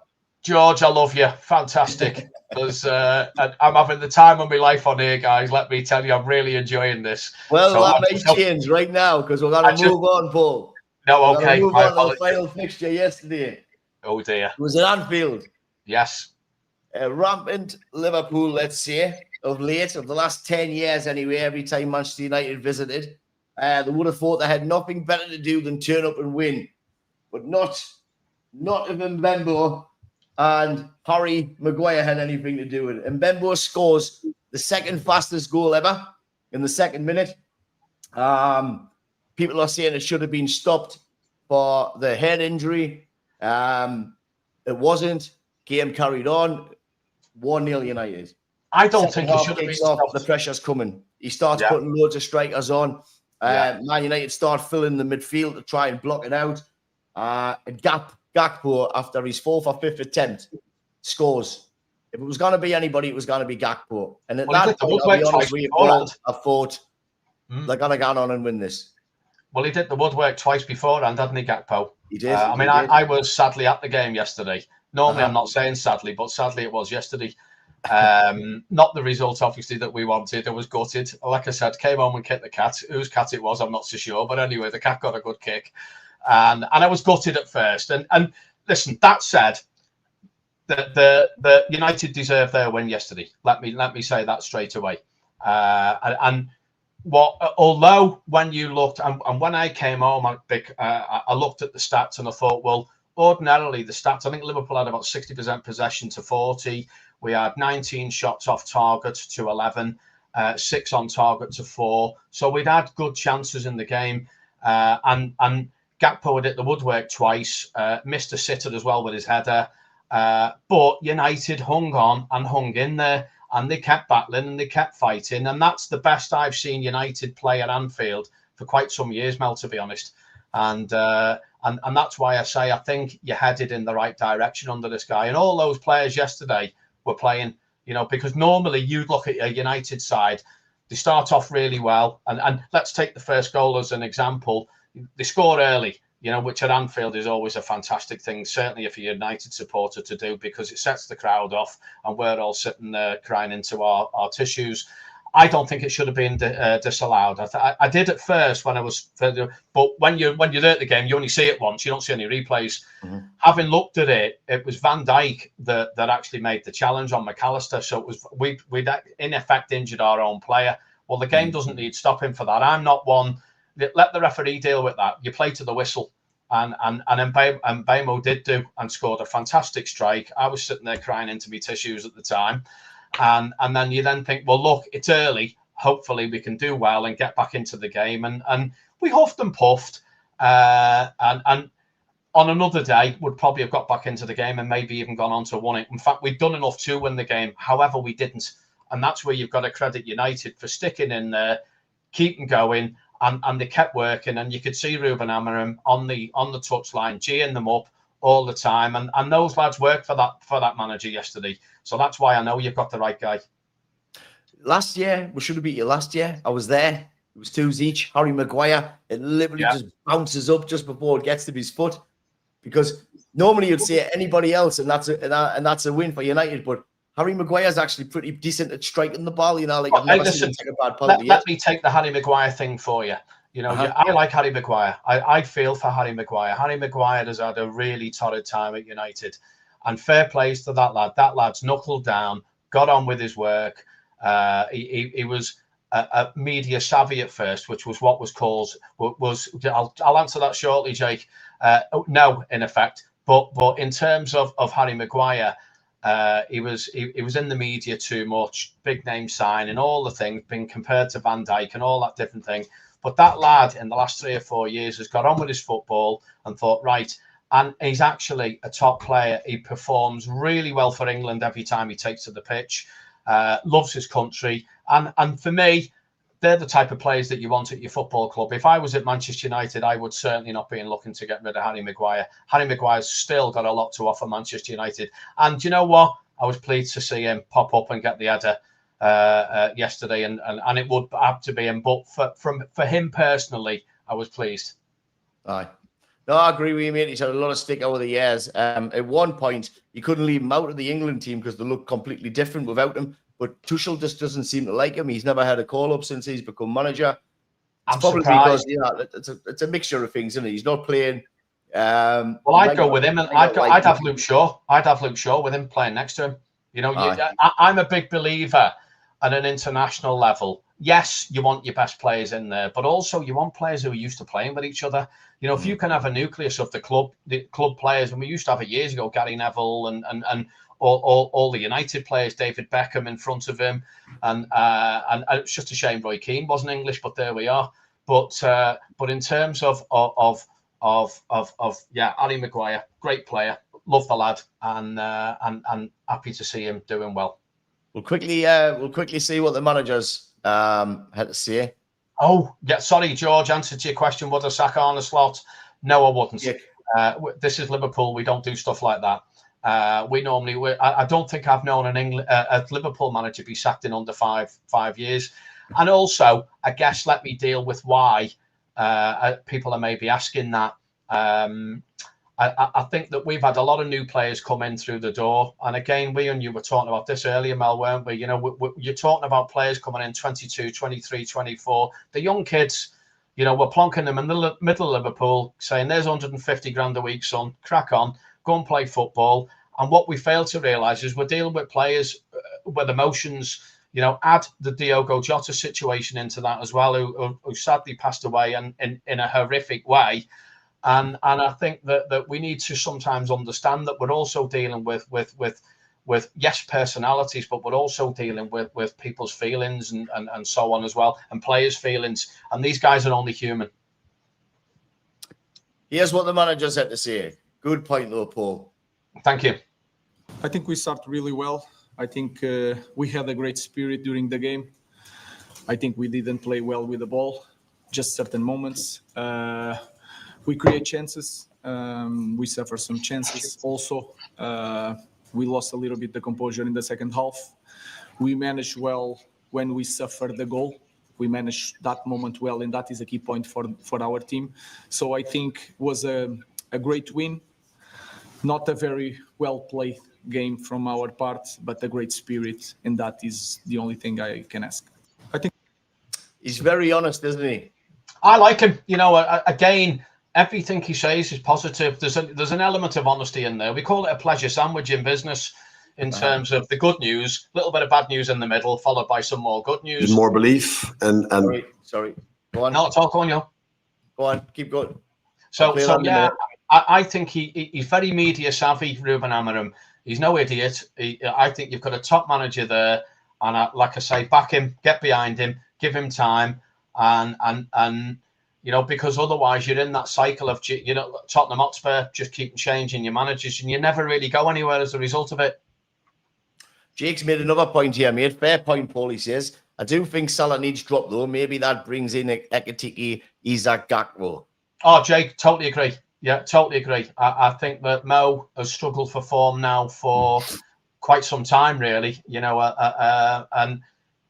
George, I love you. Fantastic. Because I'm having the time of my life on here, guys. Let me tell you, I'm really enjoying this. Well, so that may change right now, because we're going to move on, Paul. No, okay. Move on to the final fixture yesterday. Oh, dear. It was at Anfield. Yes. Rampant Liverpool, let's say, of the last 10 years anyway, every time Manchester United visited. They would have thought they had nothing better to do than turn up and win. But not if Mbembo and Harry Maguire had anything to do with it. And Mbembo scores the second fastest goal ever in the second minute. People are saying it should have been stopped for the head injury. It wasn't. Game carried on. 1-0 United. I don't think it should have been stopped. The pressure's coming. He starts putting loads of strikers on. Man United start filling the midfield to try and block it out. And Gakpo, after his 4th or 5th attempt, scores. If it was going to be anybody, it was going to be Gakpo. And at that point, I'll be honest with you, I thought they're going to go on and win this. Well, he did the woodwork twice beforehand, hadn't he, Gakpo? He did. I was sadly at the game yesterday. Normally, I'm not saying sadly, but sadly it was yesterday. Not the result, obviously, that we wanted. I was gutted. Like I said, came home and kicked the cat. Whose cat it was, I'm not so sure. But anyway, the cat got a good kick. And I was gutted at first. And listen, that said, the United deserved their win yesterday. Let me say that straight away. Although when you looked, and when I came home, I looked at the stats and I thought, well, ordinarily the stats, I think Liverpool had about 60% possession to 40. We had 19 shots off target to 11, 6 on target to 4. So we'd had good chances in the game. And Gakpo had hit the woodwork twice, missed a sitter as well with his header. But United hung on and hung in there, and they kept battling and they kept fighting. And that's the best I've seen United play at Anfield for quite some years, Mel, to be honest. And that's why I say I think you're headed in the right direction under this guy. And all those players yesterday were playing, because normally you'd look at a United side, they start off really well. And let's take the first goal as an example. They score early, which at Anfield is always a fantastic thing, certainly if you're a United supporter to do, because it sets the crowd off and we're all sitting there crying into our tissues. I don't think it should have been disallowed. I did at first when I was, but when you're at the game, you only see it once. You don't see any replays. Mm-hmm. Having looked at it, it was Van Dijk that actually made the challenge on McAllister. So it was we'd in effect injured our own player. Well, the game doesn't need stopping for that. I'm not one. Let the referee deal with that. You play to the whistle. And Mbemo did do and scored a fantastic strike. I was sitting there crying into my tissues at the time. And then you then think, well, look, it's early. Hopefully we can do well and get back into the game. And we huffed and puffed. And on another day, would probably have got back into the game and maybe even gone on to win it. In fact, we'd done enough to win the game. However, we didn't. And that's where you've got to credit United for sticking in there, keeping going, and they kept working. And you could see Ruben Amorim on the touchline, geeing them up all the time. And those lads worked for that manager yesterday. So that's why I know you've got the right guy. Last year, we should have beat you last year. I was there. It was 2s each. Harry Maguire, it literally just bounces up just before it gets to his foot. Because normally you'd say anybody else, and that's a win for United. But Harry Maguire's actually pretty decent at striking the ball. You know, like I've never seen him take a bad penalty yet. Let me take the Harry Maguire thing for you. You know, I like Harry Maguire. I feel for Harry Maguire. Harry Maguire has had a really torrid time at United. And fair plays to that lad. That lad's knuckled down, got on with his work. He was a media savvy at first, which was what was called. I'll answer that shortly, Jake. No, in effect. But in terms of Harry Maguire, he was in the media too much, big name signing, all the things, being compared to Van Dijk and all that different thing. But that lad in the last 3 or 4 years has got on with his football and thought, right, and he's actually a top player. He performs really well for England every time he takes to the pitch, loves his country. And for me, they're the type of players that you want at your football club. If I was at Manchester United, I would certainly not be looking to get rid of Harry Maguire. Harry Maguire's still got a lot to offer Manchester United. And you know what? I was pleased to see him pop up and get the header yesterday, and it would have to be him. But for him personally, I was pleased. Aye. No, I agree with you, mate. He's had a lot of stick over the years. At one point, you couldn't leave him out of the England team because they look completely different without him. But Tuchel just doesn't seem to like him. He's never had a call-up since he's become manager. It's probably surprised. Because it's a mixture of things, isn't it? He's not playing. Well, I'd go with him, and I'd have Luke Shaw. I'd have Luke Shaw with him playing next to him. You know, I'm a big believer at an international level. Yes, you want your best players in there, but also you want players who are used to playing with each other. You know, if you can have a nucleus of the club players, and we used to have it years ago, Gary Neville and all the United players, David Beckham in front of him, and it's just a shame Roy Keane wasn't English, but there we are. But in terms of Harry Maguire, great player, love the lad, and happy to see him doing well. We'll quickly see what the managers had to say. Oh, yeah, sorry, George, answer to your question, would I sack Arne Slot? No, I wouldn't. Yeah. This is Liverpool. We don't do stuff like that. I don't think I've known a Liverpool manager be sacked in under five years. And also, I guess, let me deal with why people are maybe asking that. I think that we've had a lot of new players come in through the door. And again, we and you were talking about this earlier, Mel, weren't we? You know, you're talking about players coming in 22, 23, 24. The young kids, you know, we're plonking them in the middle of Liverpool, saying, there's 150 grand a week, son, crack on, go and play football. And what we fail to realise is we're dealing with players with emotions. You know, add the Diogo Jota situation into that as well, who sadly passed away in a horrific way. And I think that we need to sometimes understand that we're also dealing with yes, personalities, but we're also dealing with people's feelings and so on as well, and players' feelings. And these guys are only human. Here's what the managers had to say. Good point, though, Paul. Thank you. I think we started really well. I think we had a great spirit during the game. I think we didn't play well with the ball, just certain moments. We create chances. We suffer some chances also. We lost a little bit the composure in the second half. We managed well when we suffered the goal. We managed that moment well, and that is a key point for our team. So I think it was a great win. Not a very well-played game from our part, but a great spirit, and that is the only thing I can ask. I think he's very honest, isn't he? I like him. You know, again, everything he says is positive. There's an element of honesty in there. We call it a pleasure sandwich in business, in terms of the good news, a little bit of bad news in the middle, followed by some more good news. More belief and sorry. Go on. No, talk on, you. Go on, keep going. So yeah, I think he's very media savvy, Ruben Amorim. He's no idiot. I think you've got a top manager there, and like I say, back him, get behind him, give him time, and you know, because otherwise you're in that cycle of, you know, Tottenham Hotspur just keep changing your managers, and you never really go anywhere as a result of it. Jake's made another point here, mate. Fair point, Paul. He says, I do think Salah needs drop though. Maybe that brings in Ekitike, Isak, Gakpo. Oh, Jake, totally agree. Yeah, totally agree. I think that Mo has struggled for form now for quite some time, really. You know, and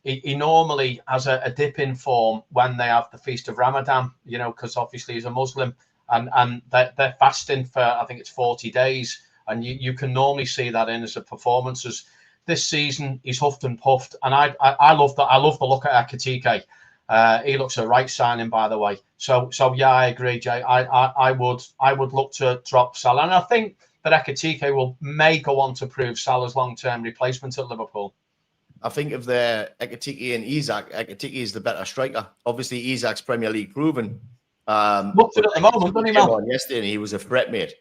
he normally has a dip in form when they have the Feast of Ramadan, you know, because obviously he's a Muslim, and they're fasting for, I think it's 40 days. And you can normally see that in as a performances. This season, he's huffed and puffed. And I love that. I love the look at Ekitike. He looks a right signing, by the way. So yeah, I agree, Jay. I would look to drop Salah, and I think that Ekitike may go on to prove Salah's long-term replacement at Liverpool. I think if they're Ekitike and Isak, Ekitike is the better striker. Obviously, Isak's Premier League proven. Looks it at the moment, doesn't he, man? Yesterday, and he was a threat, mate.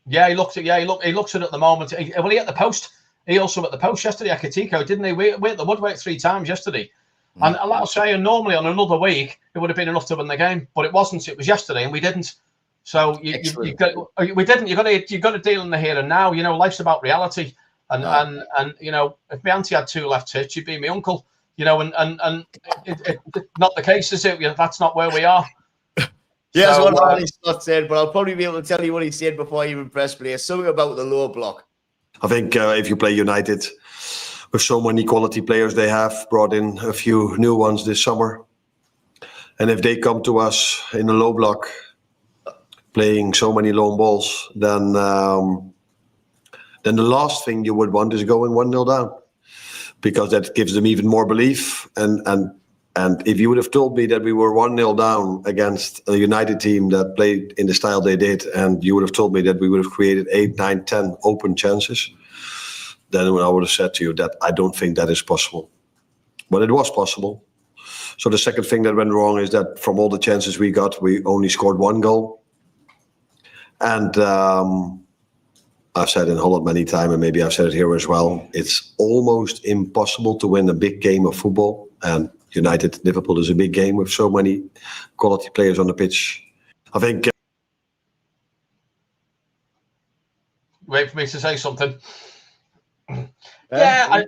Yeah, he looks it at the moment. He at the post. He also at the post yesterday, Ekitike, didn't he? We at the woodwork 3 times yesterday. And I'll say, normally on another week, it would have been enough to win the game, but it wasn't. It was yesterday, and we didn't. So we didn't. You got to deal in the here and now. You know, life's about reality. And you know, if my auntie had 2 left tits, she'd be my uncle. You know, and it's not the case, is it? That's not where we are. Yeah, that's what Ali Scott said, but I'll probably be able to tell you what he said before I even press play. Something about the lower block. I think if you play United with so many quality players, they have brought in a few new ones this summer. And if they come to us in a low block, playing so many long balls, then the last thing you would want is going 1-0 down, because that gives them even more belief. And if you would have told me that we were 1-0 down against a United team that played in the style they did, and you would have told me that we would have created 8, 9, 10 open chances, then I would have said to you that I don't think that is possible. But it was possible. So the second thing that went wrong is that from all the chances we got, we only scored 1 goal. And I've said in Holland many times, and maybe I've said it here as well, it's almost impossible to win a big game of football. And United, Liverpool is a big game with so many quality players on the pitch. I think... Wait for me to say something. Yeah,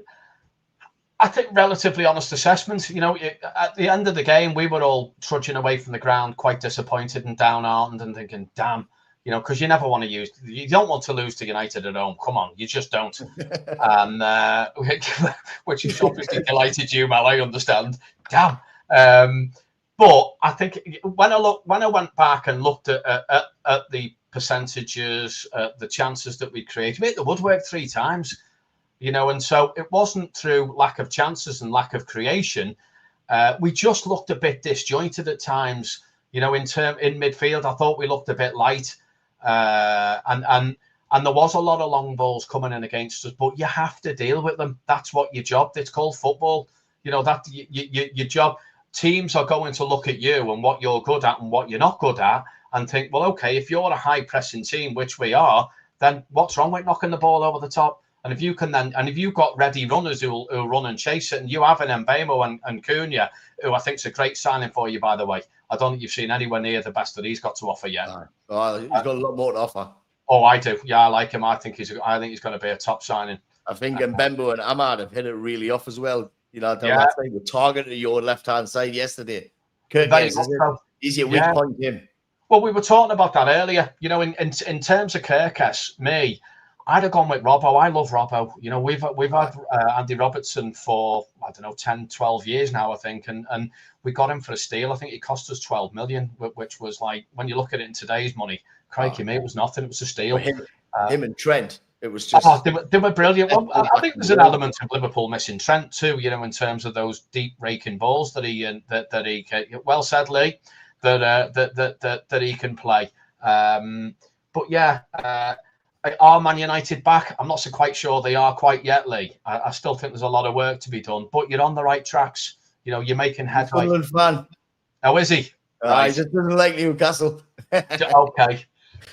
I think relatively honest assessment. You know, at the end of the game, we were all trudging away from the ground, quite disappointed and downhearted, and thinking, "Damn," you know, because you never want to you don't want to lose to United at home. Come on, you just don't. And which has obviously delighted you, Mel. I understand. Damn. But I think when I went back and looked at the percentages, the chances that we created, we hit the woodwork 3 times. You know, and so it wasn't through lack of chances and lack of creation. We just looked a bit disjointed at times. You know, in midfield, I thought we looked a bit light, and there was a lot of long balls coming in against us. But you have to deal with them. That's what your job. It's called football. You know, that your job. Teams are going to look at you and what you're good at and what you're not good at, and think, well, okay, if you're a high pressing team, which we are, then what's wrong with knocking the ball over the top? And if you can if you've got ready runners who'll run and chase it, and you have an Mbemo and Cunha, who I think is a great signing for you, by the way. I don't think you've seen anywhere near the best that he's got to offer yet. Oh, he's got a lot more to offer. Oh, I do. Yeah, I like him. I think he's going to be a top signing. I think Mbembo and Ahmad have hit it really off as well. You know, that's like the target of your left-hand side yesterday. He's your weak point, him. Well, we were talking about that earlier. You know, in terms of Kirkes, I'd have gone with Robbo. I love Robbo. You know, we've had Andy Robertson for, I don't know, 10, 12 years now, I think. And we got him for a steal. I think it cost us 12 million, which was like, when you look at it in today's money, crikey, mate, it was nothing. It was a steal. Him and Trent, it was just... Oh, they were brilliant. Well, I think there's an element of Liverpool missing Trent too, you know, in terms of those deep raking balls that he well said, Lee, that he can play. But yeah, are Man United back? I'm not so quite sure they are quite yet, Lee. I still think there's a lot of work to be done, but you're on the right tracks. You know, you're making headway. Fan. Oh, is he? Right. He just doesn't like Newcastle. Okay.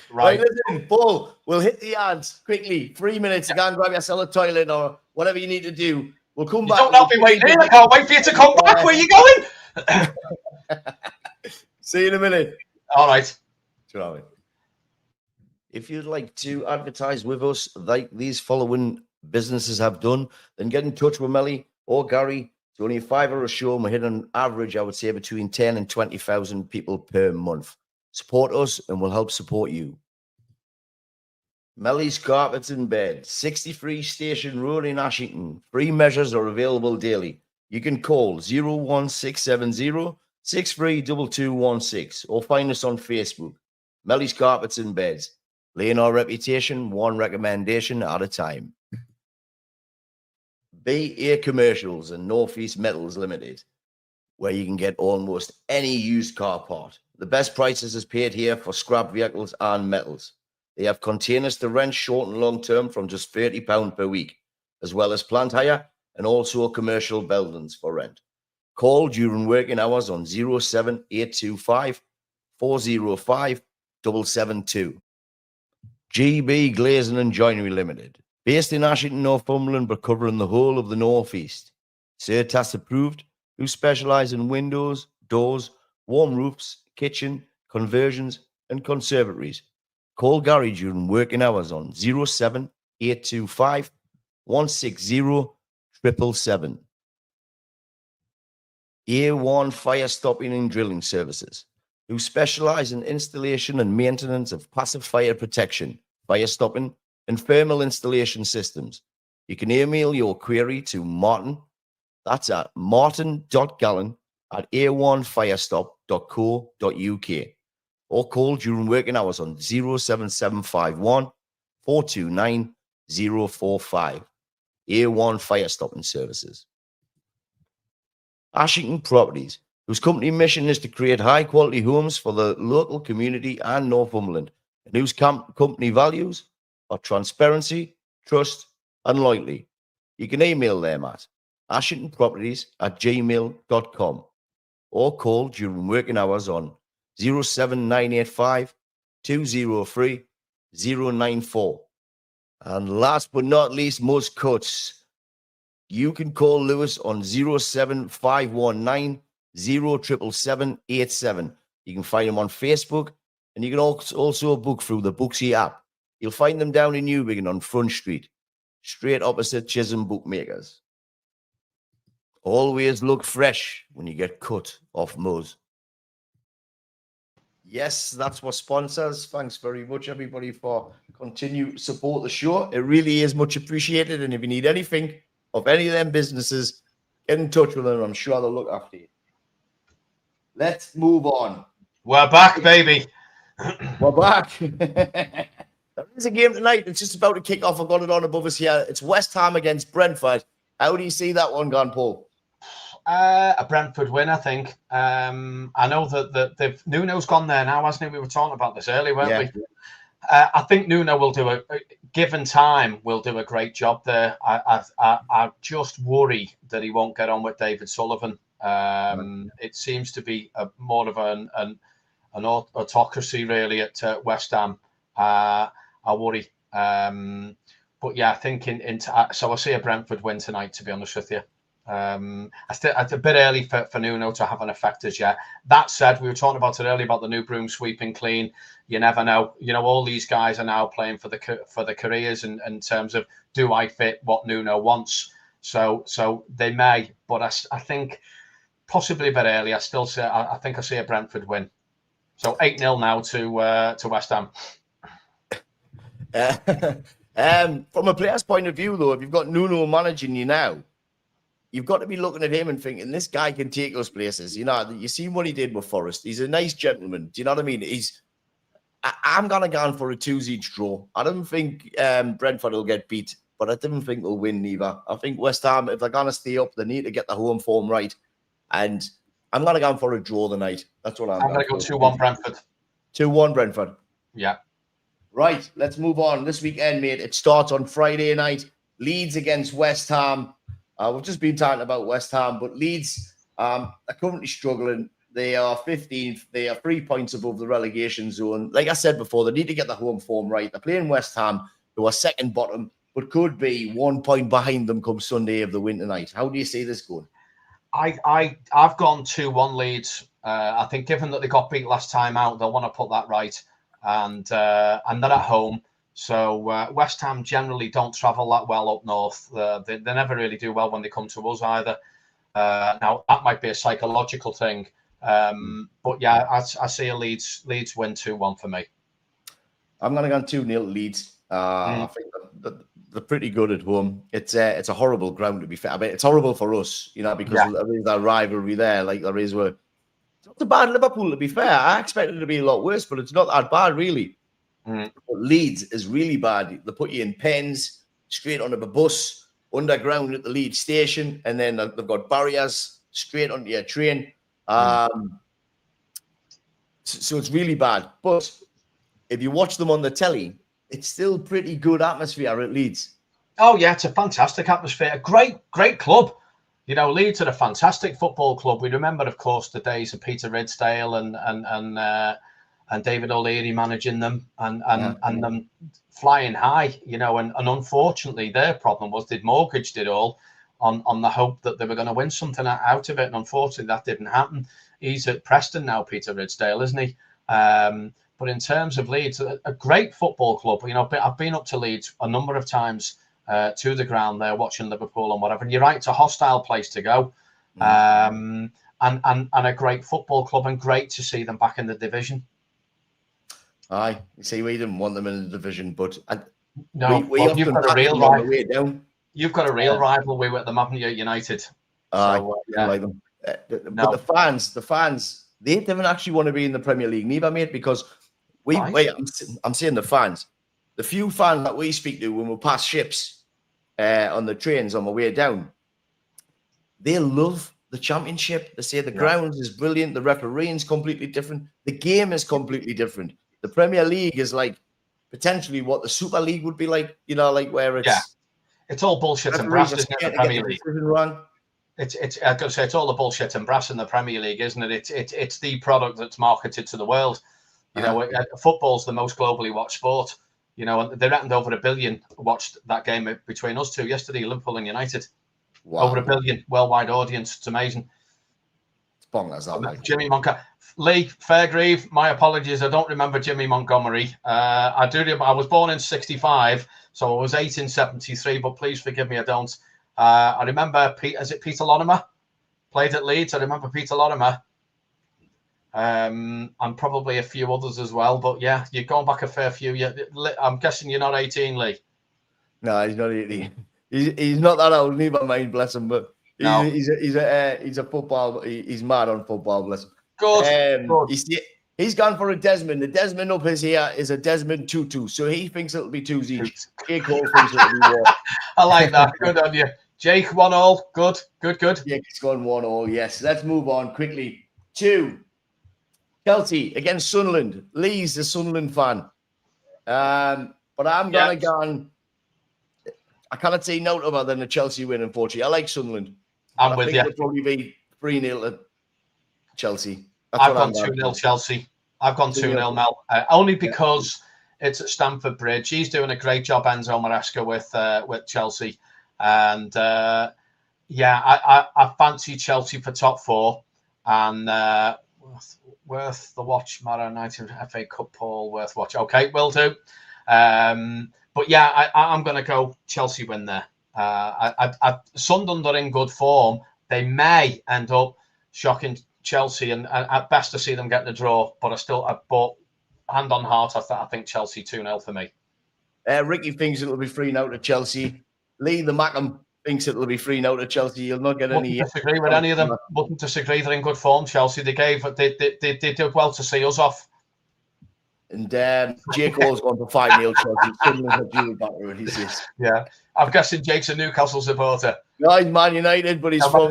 Right, Right. listen, Paul, we'll hit the ads quickly. 3 minutes to go and grab yourself a toilet or whatever you need to do. We'll come You back. don't have me waiting here. I can't wait for you to come back. Where are you going? See you in a minute. All right. If you'd like to advertise with us like these following businesses have done, then get in touch with Melly or Gary. It's only $5 a show, and we're hitting on average, I would say, between 10 and 20,000 people per month. Support us, and we'll help support you. Melly's Carpets and Bed, 63 Station Road in Ashington. Free measures are available daily. You can call 01670 632216 or find us on Facebook. Melly's Carpets and Beds. Laying our reputation, one recommendation at a time. BA Commercials and Northeast Metals Limited, where you can get almost any used car part. The best prices is paid here for scrap vehicles and metals. They have containers to rent short and long term from just £30 per week, as well as plant hire and also commercial buildings for rent. Call during working hours on 07825 405 772. GB Glazing and Joinery Limited, based in Ashington, Northumberland, but covering the whole of the Northeast. CERTAS approved, who specialise in windows, doors, warm roofs, kitchen, conversions, and conservatories. Call Gary during working hours on 07825 160 777. A1 Fire Stopping and Drilling Services, who specialize in installation and maintenance of passive fire protection, fire stopping, and thermal installation systems. You can email your query to Martin. That's at martin.gallen@a1firestop.co.uk, or call during working hours on 07751 429 045. A1 Fire Stopping Services. Ashington Properties, whose company mission is to create high-quality homes for the local community and Northumberland, and whose company values are transparency, trust, and loyalty. You can email them at ashingtonproperties@gmail.com or call during working hours on 07985 203 094. And last but not least, most cuts. You can call Lewis on 07519 077787. You can find him on Facebook, and you can also book through the Booksy app. You'll find them down in Newbiggin on Front Street, straight opposite Chisholm Bookmakers. Always look fresh when you get cut off Moz. Yes, that's what sponsors. Thanks very much, everybody, for continue support the show. It really is much appreciated. And if you need anything of any of them businesses, get in touch with them. I'm sure they'll look after you. Let's move on. We're back, baby. We're back. There is a game tonight. It's just about to kick off. I've got it on above us here. It's West Ham against Brentford. How do you see that one gone, Paul? A Brentford win, I think. I know that Nuno's gone there now, hasn't he? We were talking about this earlier, weren't we? I think Nuno will do given time, will do a great job there. I just worry that he won't get on with David Sullivan. It seems to be more of an autocracy really at West Ham. I worry. But yeah, I think so I see a Brentford win tonight, to be honest with you. It's a bit early for Nuno to have an effect as yet. That said, we were talking about it earlier about the new broom sweeping clean. You never know. You know, all these guys are now playing for the careers in terms of, do I fit what Nuno wants? So they may, but I think possibly a bit early. I still say I think I see a Brentford win. So 8-0 now to West Ham. From a player's point of view, though, if you've got Nuno managing you now, you've got to be looking at him and thinking, this guy can take us places. You know, you see what he did with Forest. He's a nice gentleman. Do you know what I mean? I'm going to go for a 2-each draw. I don't think Brentford will get beat, but I don't think they'll win either. I think West Ham, if they're going to stay up, they need to get the home form right. And I'm going to go for a draw tonight. That's what I'm going to go 2-1 Brentford. 2-1 Brentford. Yeah. Right, let's move on. This weekend, mate, it starts on Friday night. Leeds against West Ham. We've just been talking about West Ham, but Leeds are currently struggling. They are 15th. They are 3 points above the relegation zone. Like I said before, they need to get the home form right. They're playing West Ham, who are second bottom, but could be 1 point behind them come Sunday if they win tonight. How do you see this going? I've gone 2-1 Leeds. I think given that they got beat last time out, they'll want to put that right, and they're at home. So West Ham generally don't travel that well up north. They never really do well when they come to us either. Now that might be a psychological thing, but yeah, I see a Leeds win 2-1 for me. I'm going to go 2-0 Leeds. I think they're pretty good at home. It's a horrible ground, to be fair. I mean, it's horrible for us, because there is that rivalry there, like there is with. It's not a bad Liverpool, to be fair. I expected it to be a lot worse, but it's not that bad, really. But Leeds is really bad. They put you in pens, straight onto the bus, underground at the Leeds station, and then they've got barriers straight onto your train. So it's really bad. But if you watch them on the telly, it's still pretty good atmosphere at Leeds. Oh yeah, it's a fantastic atmosphere. A great club. Leeds are a fantastic football club. We remember, of course, the days of Peter Ridsdale and David O'Leary managing them and them flying high. And unfortunately, their problem was they'd mortgaged it all on the hope that they were going to win something out of it. And unfortunately, that didn't happen. He's at Preston now, Peter Ridsdale, isn't he? But in terms of Leeds, a great football club. I've been up to Leeds a number of times to the ground there, watching Liverpool and whatever. And you're right, it's a hostile place to go, and a great football club, and great to see them back in the division. Aye, you see, we didn't want them in the division, but you've got a real rival. You've got a real rivalry with them, haven't you, United? I like them. But the fans, they didn't actually want to be in the Premier League neither, mate, because I'm saying the fans. The few fans that we speak to when we pass ships on the trains on the way down, they love the Championship. They say the grounds is brilliant. The refereeing is completely different. The game is completely different. The Premier League is like potentially what the Super League would be like, like where it's all bullshit and brass, isn't it? The Premier League. It's I've got to say, it's all the bullshit and brass in the Premier League, isn't it? It's the product that's marketed to the world. Football's the most globally watched sport. And they reckoned over 1 billion watched that game between us two yesterday, Liverpool and United. Wow. Over 1 billion worldwide audience. It's amazing. It's bonkers, that like. Jimmy Montgomery. Lee Fairgrieve, my apologies. I don't remember Jimmy Montgomery. I do. I was born in 65, so I was 8 in 73, but please forgive me, I don't. I remember, is it Peter Lorimer? Played at Leeds. I remember Peter Lorimer. And probably a few others as well. But yeah, you're going back a fair few. I'm guessing you're not 18, Lee. No, he's not 18. He's not that old, neither, mind, bless him. But he's a football. He's mad on football, bless him. Good. He's gone for a Desmond. The Desmond up his here is a Desmond 2-2. So he thinks it'll be 2s each. Jake Cole thinks it'll be 1. I like that. Good on you. Jake, 1-1. Good. Jake's gone 1-1. Yes. Let's move on quickly to Chelsea against Sunderland. Lee's a Sunderland fan. But I'm going to go on. I cannot say no other than a Chelsea win, unfortunately. I like Sunderland. I'm with you. It'll probably be 3-0 to Chelsea. I've gone 2-0 Chelsea. I've gone 2-0 Mel. Only because it's at Stamford Bridge. He's doing a great job, Enzo Maresca, with Chelsea. And I fancy Chelsea for top 4. And worth the watch. Mara United FA Cup, Paul, worth watch. Okay, will do. But yeah, I'm going to go Chelsea win there. Sunderland are in good form. They may end up shocking Chelsea, and at best I see them getting a draw. But but hand on heart, I think Chelsea 2-0 for me. Ricky thinks it'll be 3-0 to Chelsea. Lee the Mackham thinks it'll be 3-0 to Chelsea. You'll not get any. Wouldn't disagree with any of them. Wouldn't disagree. They're in good form. Chelsea. They did well to see us off. And Jake Cole's gone for 5-0 Chelsea. Sunderland's a dual batter, he says. Yeah, I'm guessing Jake's a Newcastle supporter. No, he's Man United, but he's from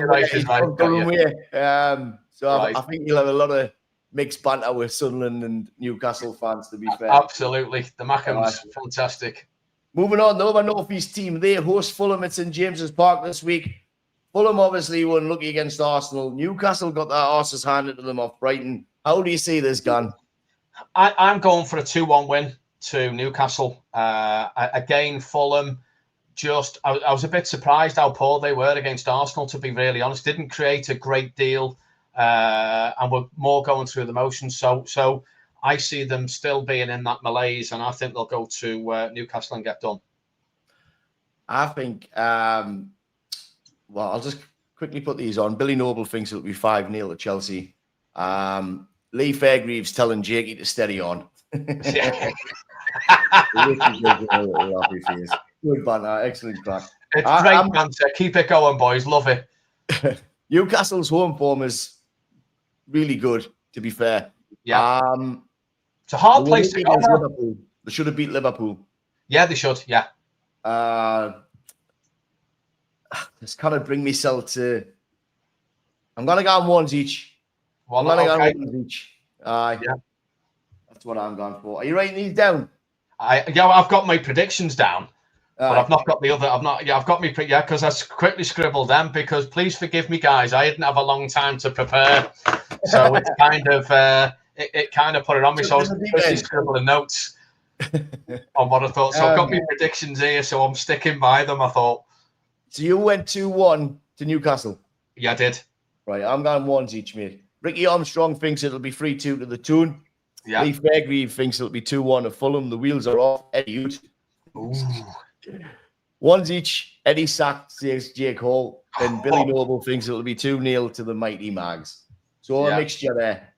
Durham way. I think he'll have a lot of mixed banter with Sunderland and Newcastle fans, to be fair. Absolutely. The Mackhams, fantastic. Moving on, the other North East team, they host Fulham at St James's Park this week. Fulham obviously were unlucky against Arsenal. Newcastle got their arses handed to them off Brighton. How do you see this, Gan? I'm going for a 2-1 win to Newcastle. Again, Fulham, I was a bit surprised how poor they were against Arsenal, to be really honest. Didn't create a great deal and were more going through the motions. So I see them still being in that malaise, and I think they'll go to Newcastle and get done. I think, well, I'll just quickly put these on. Billy Noble thinks it'll be 5-0 to Chelsea. Lee Fairgreaves telling Jakey to steady on. Good banter, excellent crack. It's great banter. Keep it going, boys. Love it. Newcastle's home form is really good, to be fair. Yeah. It's a hard place to go. They should have beat Liverpool. Yeah, they should. Yeah. This kind of bring myself to. I'm gonna go on ones each. Well, I'm gonna go on ones each. Yeah. That's what I'm going for. Are you writing these down? I've got my predictions down, but I've not got the other. I've got me. Yeah, because I quickly scribbled them. Because please forgive me, guys. I didn't have a long time to prepare, so it's kind of it kind of put it on me. So I was quickly scribbling notes on what I thought. So I've got my predictions here, so I'm sticking by them. I thought. So you went 2-1 to Newcastle. Yeah, I did. Right, I'm going ones each, mate. Ricky Armstrong thinks it'll be 3-2 to the Toon. Yeah. Lee Fairgreaves thinks it'll be 2-1 to Fulham. The wheels are off. Eddie Ute. Ones each. Eddie Sack says Jake Hall. And Billy Noble thinks it'll be 2-0 to the mighty Mags. So a mixture there.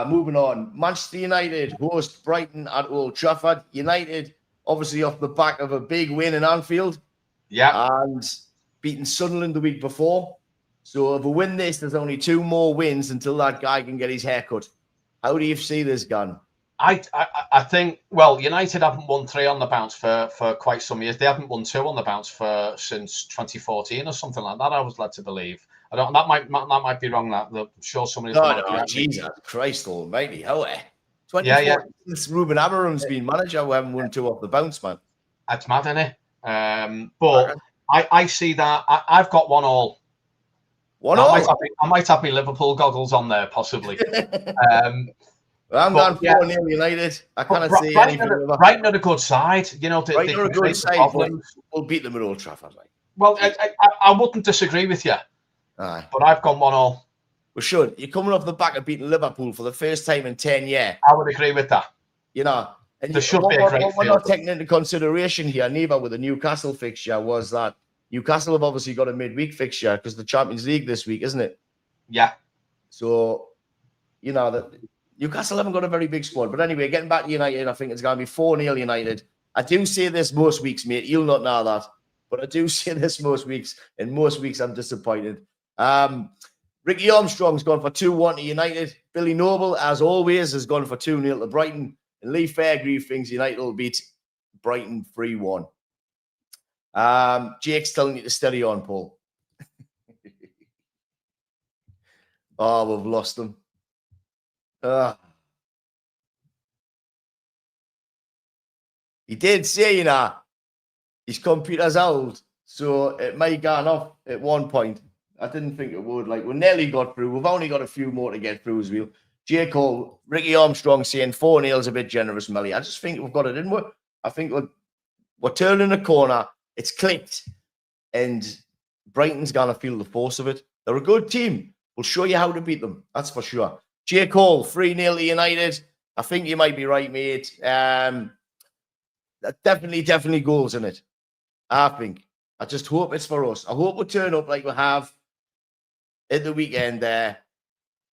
Moving on. Manchester United host Brighton at Old Trafford. United, obviously off the back of a big win in Anfield. Yeah. And beaten Sunderland the week before. So if we win this, there's only 2 more wins until that guy can get his haircut. How do you see this, Gun? I think, well, United haven't won 3 on the bounce for quite some years. They haven't won 2 on the bounce since 2014 or something like that, I was led to believe. That might be wrong. I'm sure somebody's... No, Jesus Christ almighty. How? 2014 since Ruben Amorim's been manager, we haven't won 2 off the bounce, man. That's mad, isn't it? But I see that. I've got 1-1. 1-1? I might have my Liverpool goggles on there, possibly. I'm going 4-0 United. I can't see anything. Brighton are a good side. You know, Brighton are a good side. We'll beat them at Old Trafford. Like. Well, I wouldn't disagree with you. Aye. But I've gone 1-1. We should. You're coming off the back of beating Liverpool for the first time in 10 years. I would agree with that. You know, and there should be a great what we're not taking into consideration here, neither with the Newcastle fixture, was that Newcastle have obviously got a midweek fixture because the Champions League this week, isn't it? Yeah. So, you know, that Newcastle haven't got a very big squad. But anyway, getting back to United, I think it's going to be 4-0 United. I do say this most weeks, mate. You'll not know that. But I do say this most weeks. And most weeks I'm disappointed. Ricky Armstrong's gone for 2-1 to United. Billy Noble, as always, has gone for 2-0 to Brighton. And Lee Fairgreaves thinks United will beat Brighton 3-1. Jake's telling you to steady on, Paul. Oh, we've lost them. He did say, you know, his computer's old, so it may go off at one point. I didn't think it would. Like, we nearly got through. We've only got a few more to get through as well. Jake Hall, Ricky Armstrong saying 4-0 is a bit generous, Melly. I just think we've got it, didn't we? I think we're turning a corner. It's clicked. And Brighton's going to feel the force of it. They're a good team. We'll show you how to beat them. That's for sure. Jake Hall, 3-0 to United. I think you might be right, mate. Definitely goals in it. I think. I just hope it's for us. I hope we turn up like we have at the weekend there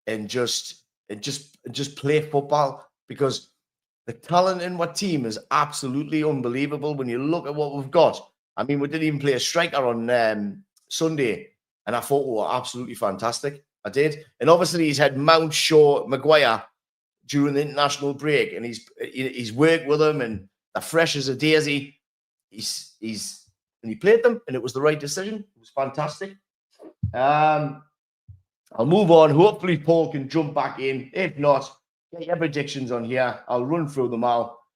and just play football, because the talent in our team is absolutely unbelievable when you look at what we've got. I mean, we didn't even play a striker on Sunday, and I thought we were absolutely fantastic. I did. And obviously he's had Mount, Shaw, Maguire during the international break, and he's worked with them, and they're fresh as a daisy. And he played them, and it was the right decision. It was fantastic. I'll move on. Hopefully Paul can jump back in. If not, get your predictions on here. I'll run through them all.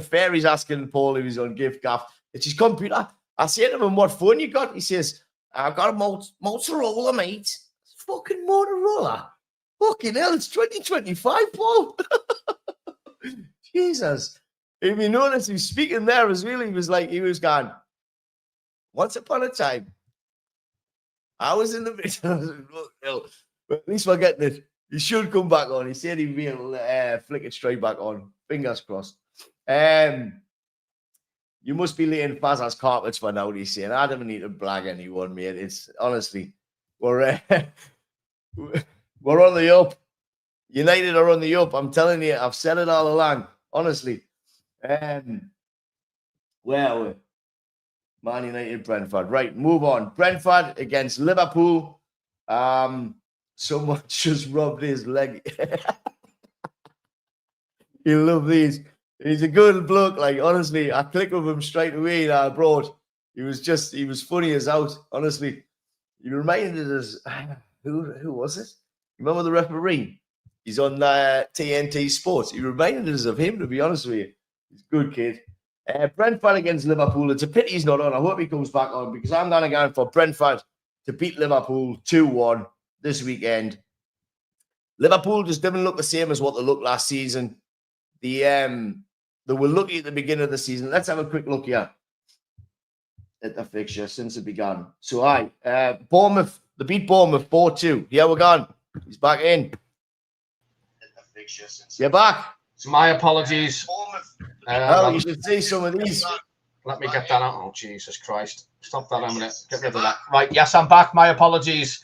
Fairy's asking Paul if he's on gift gaff. It's his computer. I say to him, what phone you got? He says, I've got a Motorola, mate. It's fucking Motorola. Fucking hell, it's 2025, Paul. Jesus. If you notice, he's speaking there as well. He was gone. Once upon a time, I was in the middle. But at least we're getting it. He should come back on. He said he'd be able to flick it straight back on. Fingers crossed. You must be laying Faz's carpets for now, he's saying. I don't need to blag anyone, mate. It's honestly, we're on the up. United are on the up. I'm telling you, I've said it all along. Honestly. Well, Man United, Brentford. Right, move on. Brentford against Liverpool. Someone just rubbed his leg. You love these. He's a good bloke. Like, honestly, I clicked with him straight away abroad. He was funny as out. Honestly, he reminded us. Who was it? Remember the referee? He's on TNT Sports. He reminded us of him, to be honest with you. He's a good kid. Brentford against Liverpool. It's a pity he's not on. I hope he comes back on because I'm going to go for Brentford to beat Liverpool 2-1 this weekend. Liverpool just didn't look the same as what they looked last season. They were lucky at the beginning of the season. Let's have a quick look here at the fixture since it began. So, Bournemouth, they beat Bournemouth 4-2. Yeah, we're gone. He's back in. You're back. So my apologies. You should see some of these. Let me get that out. Oh, Jesus Christ. Stop that a minute. Get rid of that. Right, yes, I'm back. My apologies.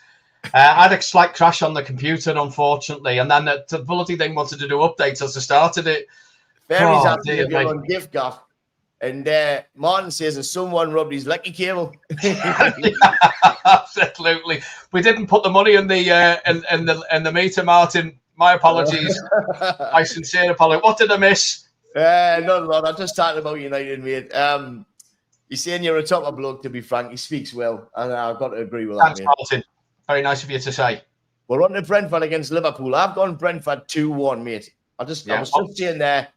I had a slight crash on the computer, unfortunately, and then the bloody thing wanted to do updates as I started it. Fairies have to be on gift gaff. And Martin says that someone rubbed his lucky cable. Absolutely. We didn't put the money in the meter, Martin. My apologies. My sincere apology. What did I miss? Not a lot. I'm just talking about United, mate. He's saying you're a topper bloke, to be frank. He speaks well, and I've got to agree with that, Thanks, mate. Martin. Very nice of you to say. We're on to Brentford against Liverpool. I've gone Brentford 2-1, mate. I was just saying there,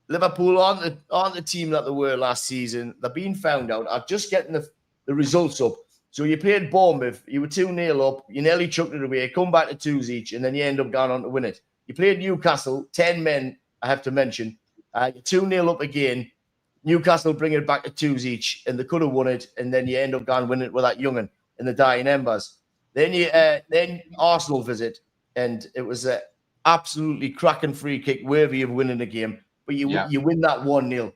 Liverpool aren't the team that they were last season. They're being found out. I'm just getting the results up. So you played Bournemouth, you were 2-0 up, you nearly chucked it away, come back to 2s each, and then you end up going on to win it. You played Newcastle, 10 men, I have to mention. You're 2-0 up again. Newcastle bring it back to 2s each, and they could have won it, and then you end up going win it with that young'un in the dying embers. Then Arsenal visit, and it was an absolutely cracking free kick, worthy of winning the game. But you win that 1-0,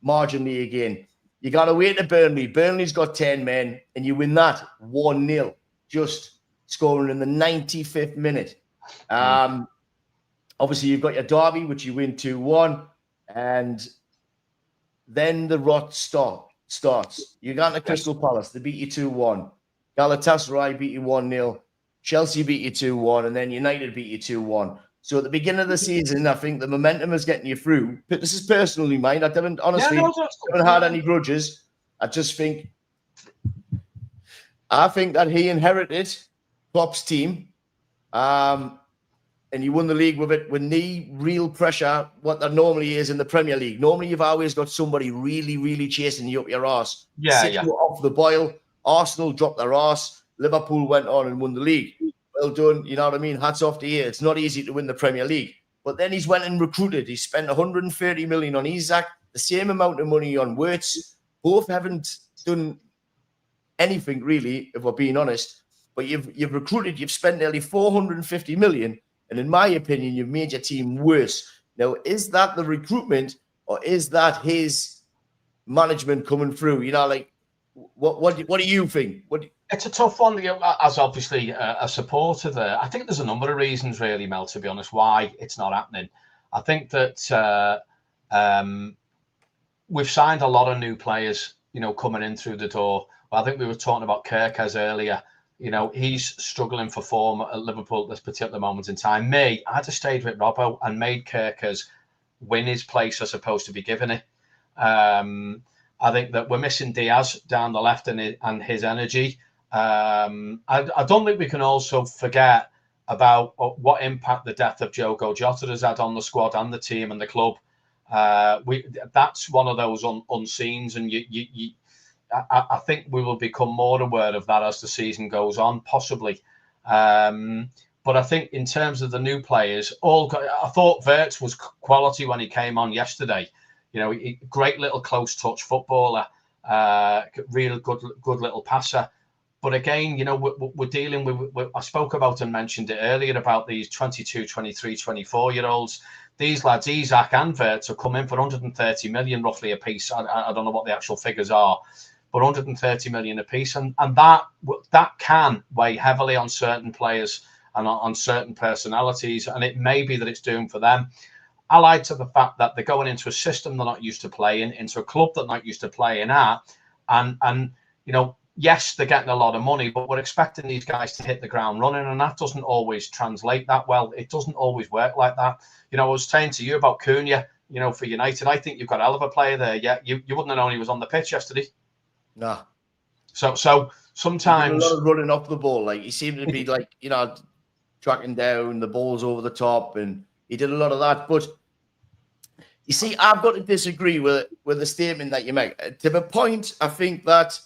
marginally again. You got away to Burnley. Burnley's got 10 men, and you win that 1-0, just scoring in the 95th minute. Obviously, you've got your derby, which you win 2-1, and then the rot starts. You got to Crystal Palace. They beat you 2-1. Galatasaray beat you 1-0. Chelsea beat you 2-1, and then United beat you 2-1. So at the beginning of the season, I think the momentum is getting you through. But this is personally mine. I haven't had any grudges. I think that he inherited Klopp's team, and you won the league with it with no real pressure, what there normally is in the Premier League. Normally, you've always got somebody really, really chasing you up your arse. You off the boil. Arsenal dropped their arse. Liverpool went on and won the league. Well done, you know what I mean? Hats off to you. It's not easy to win the Premier League. But then he's went and recruited. He spent 130 million on Isak, the same amount of money on Wirtz. Both haven't done anything really, if we're being honest. But you've recruited, you've spent nearly 450 million. And in my opinion, you've made your team worse. Now, is that the recruitment or is that his management coming through? You know, like, what do you think? It's a tough one, as obviously a supporter there. I think there's a number of reasons, really, Mel, to be honest, why it's not happening. I think that we've signed a lot of new players, coming in through the door. Well, I think we were talking about Kerkez earlier. He's struggling for form at Liverpool at this particular moment in time. I'd have stayed with Robbo and made Kerkez win his place as opposed to be given it. I think that we're missing Diaz down the left and his energy. I don't think we can also forget about what impact the death of Diogo Jota has had on the squad and the team and the club. That's one of those unseens, and I think we will become more aware of that as the season goes on, possibly. But I think in terms of the new players, I thought Wirtz was quality when he came on yesterday. You know, great little close touch footballer, real good little passer. But again, you know, we're dealing with, I spoke about and mentioned it earlier about these 22, 23, 24-year-olds. These lads, Isak and Wirtz, are coming for 130 million roughly a piece. I don't know what the actual figures are, but 130 million a piece. And that can weigh heavily on certain players and on certain personalities. And it may be that it's doing for them. Allied to the fact that they're going into a system they're not used to playing, into a club they're not used to playing at. And you know, yes, they're getting a lot of money, but we're expecting these guys to hit the ground running, and that doesn't always translate that well. It doesn't always work like that. You know, I was saying to you about Cunha, you know, for United, I think you've got a hell of a player there. Yeah, you wouldn't have known he was on the pitch yesterday. No. So sometimes a lot of running up the ball. Like, he seemed to be like, you know, tracking down the balls over the top, and he did a lot of that. But you see, I've got to disagree with the statement that you make. To the point, I think that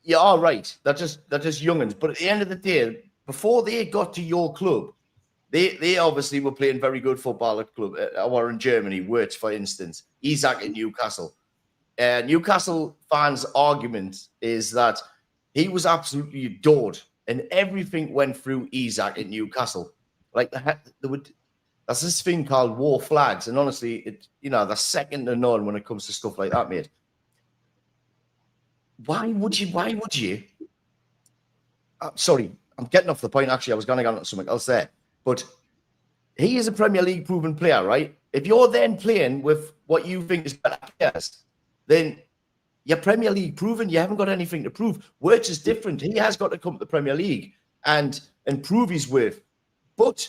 you are right. They're just young'uns. But at the end of the day, before they got to your club, they obviously were playing very good football at club. Or in Germany, Wirtz, for instance, Isak at Newcastle. Newcastle fans' argument is that he was absolutely adored, and everything went through Isak at Newcastle. Like, there's this thing called war flags, and honestly, they're second to none when it comes to stuff like that, mate. Why would you? Sorry, I'm getting off the point. Actually, I was going to get on to something else there. But he is a Premier League proven player, right? If you're then playing with what you think is better players, then you're Premier League proven. You haven't got anything to prove. Wirtz is different. He has got to come to the Premier League and prove his worth. But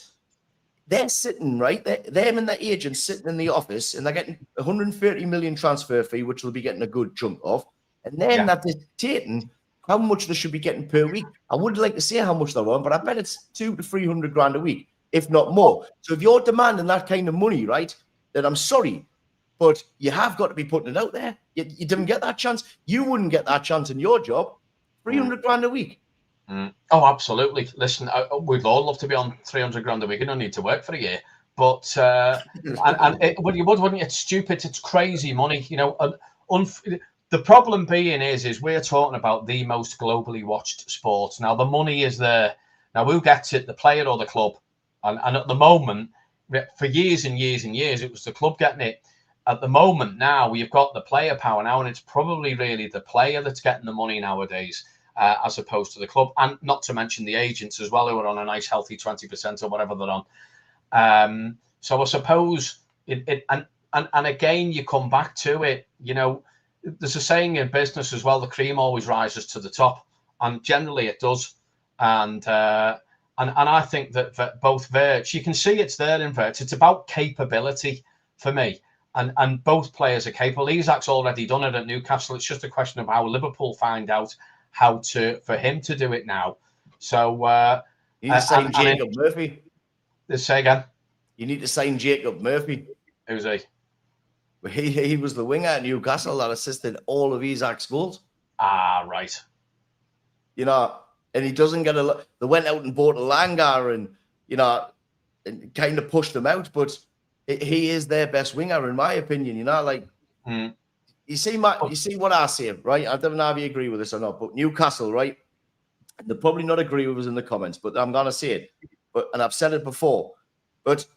they're sitting, right? Them and their agents sitting in the office, and they're getting 130 million transfer fee, which they'll be getting a good chunk of. And then they're dictating how much they should be getting per week. I would like to say how much they're on, but I bet it's 200 to 300 grand a week, if not more. So if you're demanding that kind of money, right, then I'm sorry, but you have got to be putting it out there. You didn't get that chance. You wouldn't get that chance in your job. 300 grand a week. Oh, absolutely. Listen, we'd all love to be on 300 grand a week. You don't need to work for a year. But well, you would, wouldn't you? It's stupid. It's crazy money. You know, the problem being is we're talking about the most globally watched sports. Now, the money is there. Now, who gets it? The player or the club? And at the moment, for years and years and years, it was the club getting it. At the moment now, we've got the player power now, and it's probably really the player that's getting the money nowadays, as opposed to the club. And not to mention the agents as well, who are on a nice, healthy 20% or whatever they're on. So I suppose and again, you come back to it, you know, there's a saying in business as well, the cream always rises to the top, and generally it does. And I think that both Wirtz, you can see it's there in Wirtz. It's about capability for me, and both players are capable. Isak's already done it at Newcastle. It's just a question of how Liverpool find out how for him to do it now. So you need to sign Jacob Murphy. Say again. You need to sign Jacob Murphy. Who's he? He was the winger at Newcastle that assisted all of Isak's goals. Ah, right. You know, and he doesn't get they went out and bought a Langar and, you know, and kind of pushed him out, but he is their best winger, in my opinion. You know, like, you see what I say, right? I don't know if you agree with this or not, but Newcastle, right? They'll probably not agree with us in the comments, but I'm going to say it. And I've said it before. But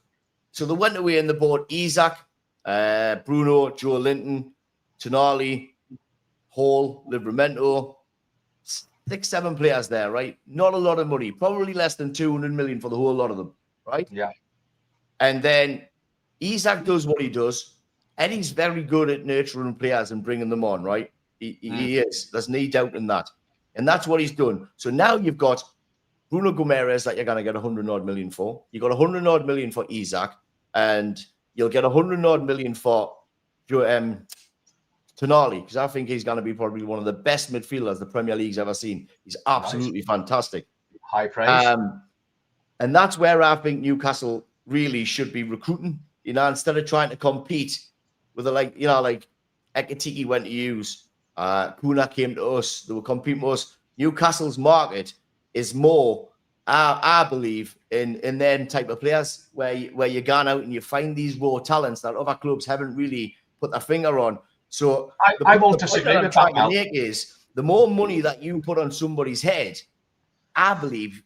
so they went away and they bought Isak, Bruno, Joe Linton, Tonali, Hall, Livramento, 6-7 players there, right? Not a lot of money, probably less than 200 million for the whole lot of them, right? Yeah. And then Isak does what he does, and he's very good at nurturing players and bringing them on, right? He is. There's no doubt in that. And that's what he's done. So now you've got Bruno Guimaraes that you're going to get 100-odd million for. You got 100-odd million for Isak, and you'll get 100-odd million for Tonali, because I think he's going to be probably one of the best midfielders the Premier League's ever seen. He's absolutely fantastic. High praise. And that's where I think Newcastle really should be recruiting. You know, instead of trying to compete with like Ekitike went to use Kuna came to us. They were competing with us. Newcastle's market is more, I believe, in them type of players where you go out and you find these raw talents that other clubs haven't really put their finger on. So I won't the point disagree that I'm with trying that, to make is the more money that you put on somebody's head, I believe,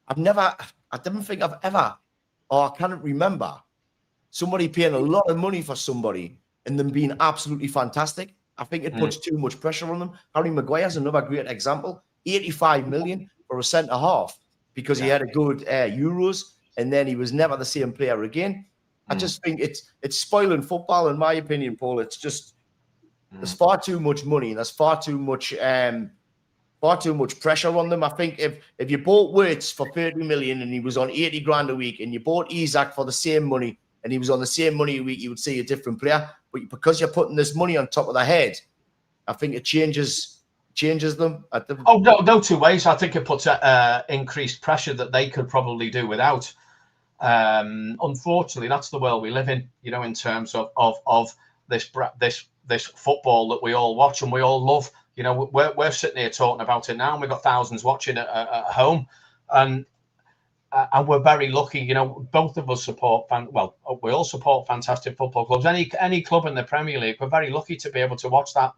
I don't think I've ever, or I can't remember, somebody paying a lot of money for somebody and them being absolutely fantastic. I think it puts too much pressure on them. Harry Maguire's another great example. 85 million for a centre half because he had a good Euros and then he was never the same player again. I just think it's spoiling football, in my opinion, Paul. It's just there's far too much money and there's far too much pressure on them. I think if you bought Wirtz for 30 million and he was on 80 grand a week, and you bought Isak for the same money and he was on the same money a week, you would see a different player. But because you're putting this money on top of their head, I think it changes them. Oh, no two ways. I think it puts increased pressure that they could probably do without. Unfortunately, that's the world we live in, in terms of this football that we all watch and we all love. We're sitting here talking about it now, and we've got thousands watching at home, and we're very lucky. Both of us support we all support fantastic football clubs. Any club in the Premier League, we're very lucky to be able to watch that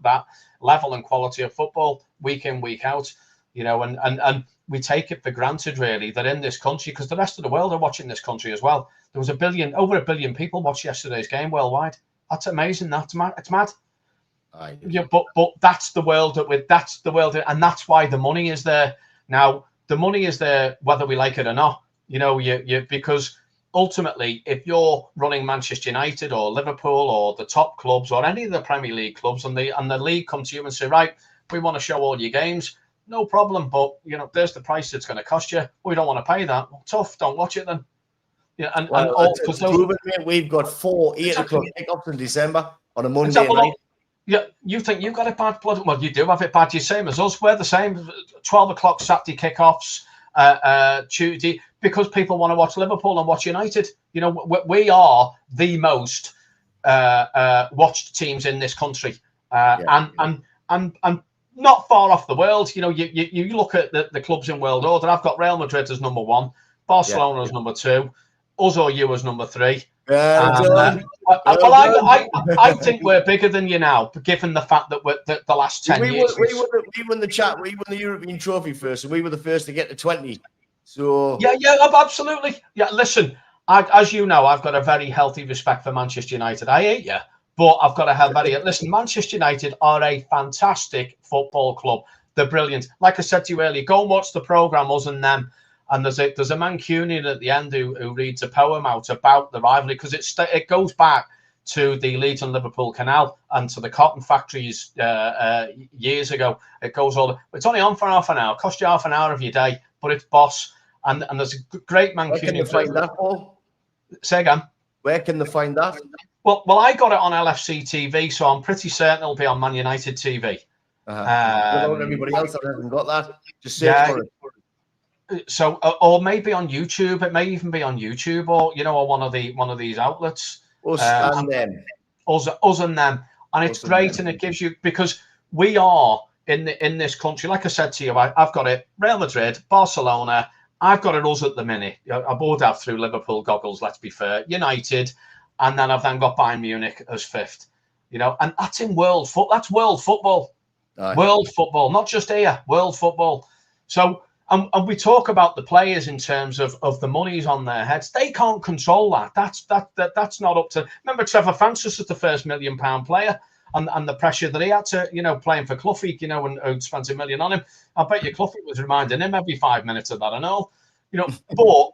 level and quality of football week in, week out. And we take it for granted, really, that in this country, because the rest of the world are watching this country as well. There was over a billion people watched yesterday's game worldwide. That's amazing. It's mad. Yeah, but that's the world and that's why the money is there. Now, the money is there whether we like it or not. Because ultimately, if you're running Manchester United or Liverpool or the top clubs or any of the Premier League clubs, and the league come to you and say, right, we want to show all your games, no problem, but there's the price it's going to cost you. We don't want to pay that. Well, tough, don't watch it then. Yeah, we've got 4 8 o'clock kickoffs in December on a Monday night. Yeah, you think you've got it bad? Well, you do have it bad. You're same as us. We're the same. 12 o'clock Saturday kickoffs, Tuesday, because people want to watch Liverpool and watch United. We are the most watched teams in this country, and not far off the world. You look at the clubs in world order. I've got Real Madrid as number 1, Barcelona as number 2, us or you as number 3. I think we're bigger than you now, given the fact that we're the last 10 years. We won the European trophy first, and we were the first to get to 20. So yeah, absolutely. Yeah, listen, as you know, I've got a very healthy respect for Manchester United. I hate you, but I've got listen. Manchester United are a fantastic football club. They're brilliant. Like I said to you earlier, go and watch the programme, us and them. And there's a Mancunian at the end who reads a poem out about the rivalry, because it goes back to the Leeds and Liverpool Canal and to the cotton factories years ago. It goes all. It's only on for half an hour. Cost you half an hour of your day, but it's boss. And there's a great Mancunian. Where can they find that, Paul? Say again. Where can they find that? Well, I got it on LFC TV, so I'm pretty certain it'll be on Man United TV. What about everybody else that hasn't got that? Just search for it. So, or maybe on YouTube. It may even be on YouTube, or or one of these outlets. Us and them. Us and them, and it's great, and it gives you, because we are in this country. Like I said to you, I've got it. Real Madrid, Barcelona. I've got it us at the minute. I would have through Liverpool goggles. Let's be fair. United, and then I've got Bayern Munich as 5th. And that's in world football. That's world football. Aye. World football, not just here. World football. So. And we talk about the players in terms of the monies on their heads. They can't control that. That's not up to. Remember, Trevor Francis was the first £1 million player, and the pressure that he had to, playing for Cloughie, and spent $1 million on him. I bet you Cloughie was reminding him every 5 minutes of that. I know, but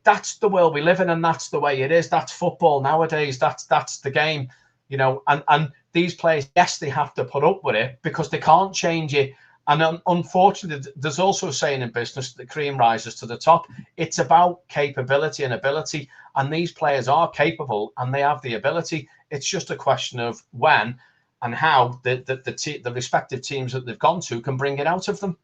that's the world we live in, and that's the way it is. That's football nowadays. That's the game, And these players, yes, they have to put up with it because they can't change it. And unfortunately, there's also a saying in business that cream rises to the top. It's about capability and ability. And these players are capable and they have the ability. It's just a question of when and how the respective teams that they've gone to can bring it out of them.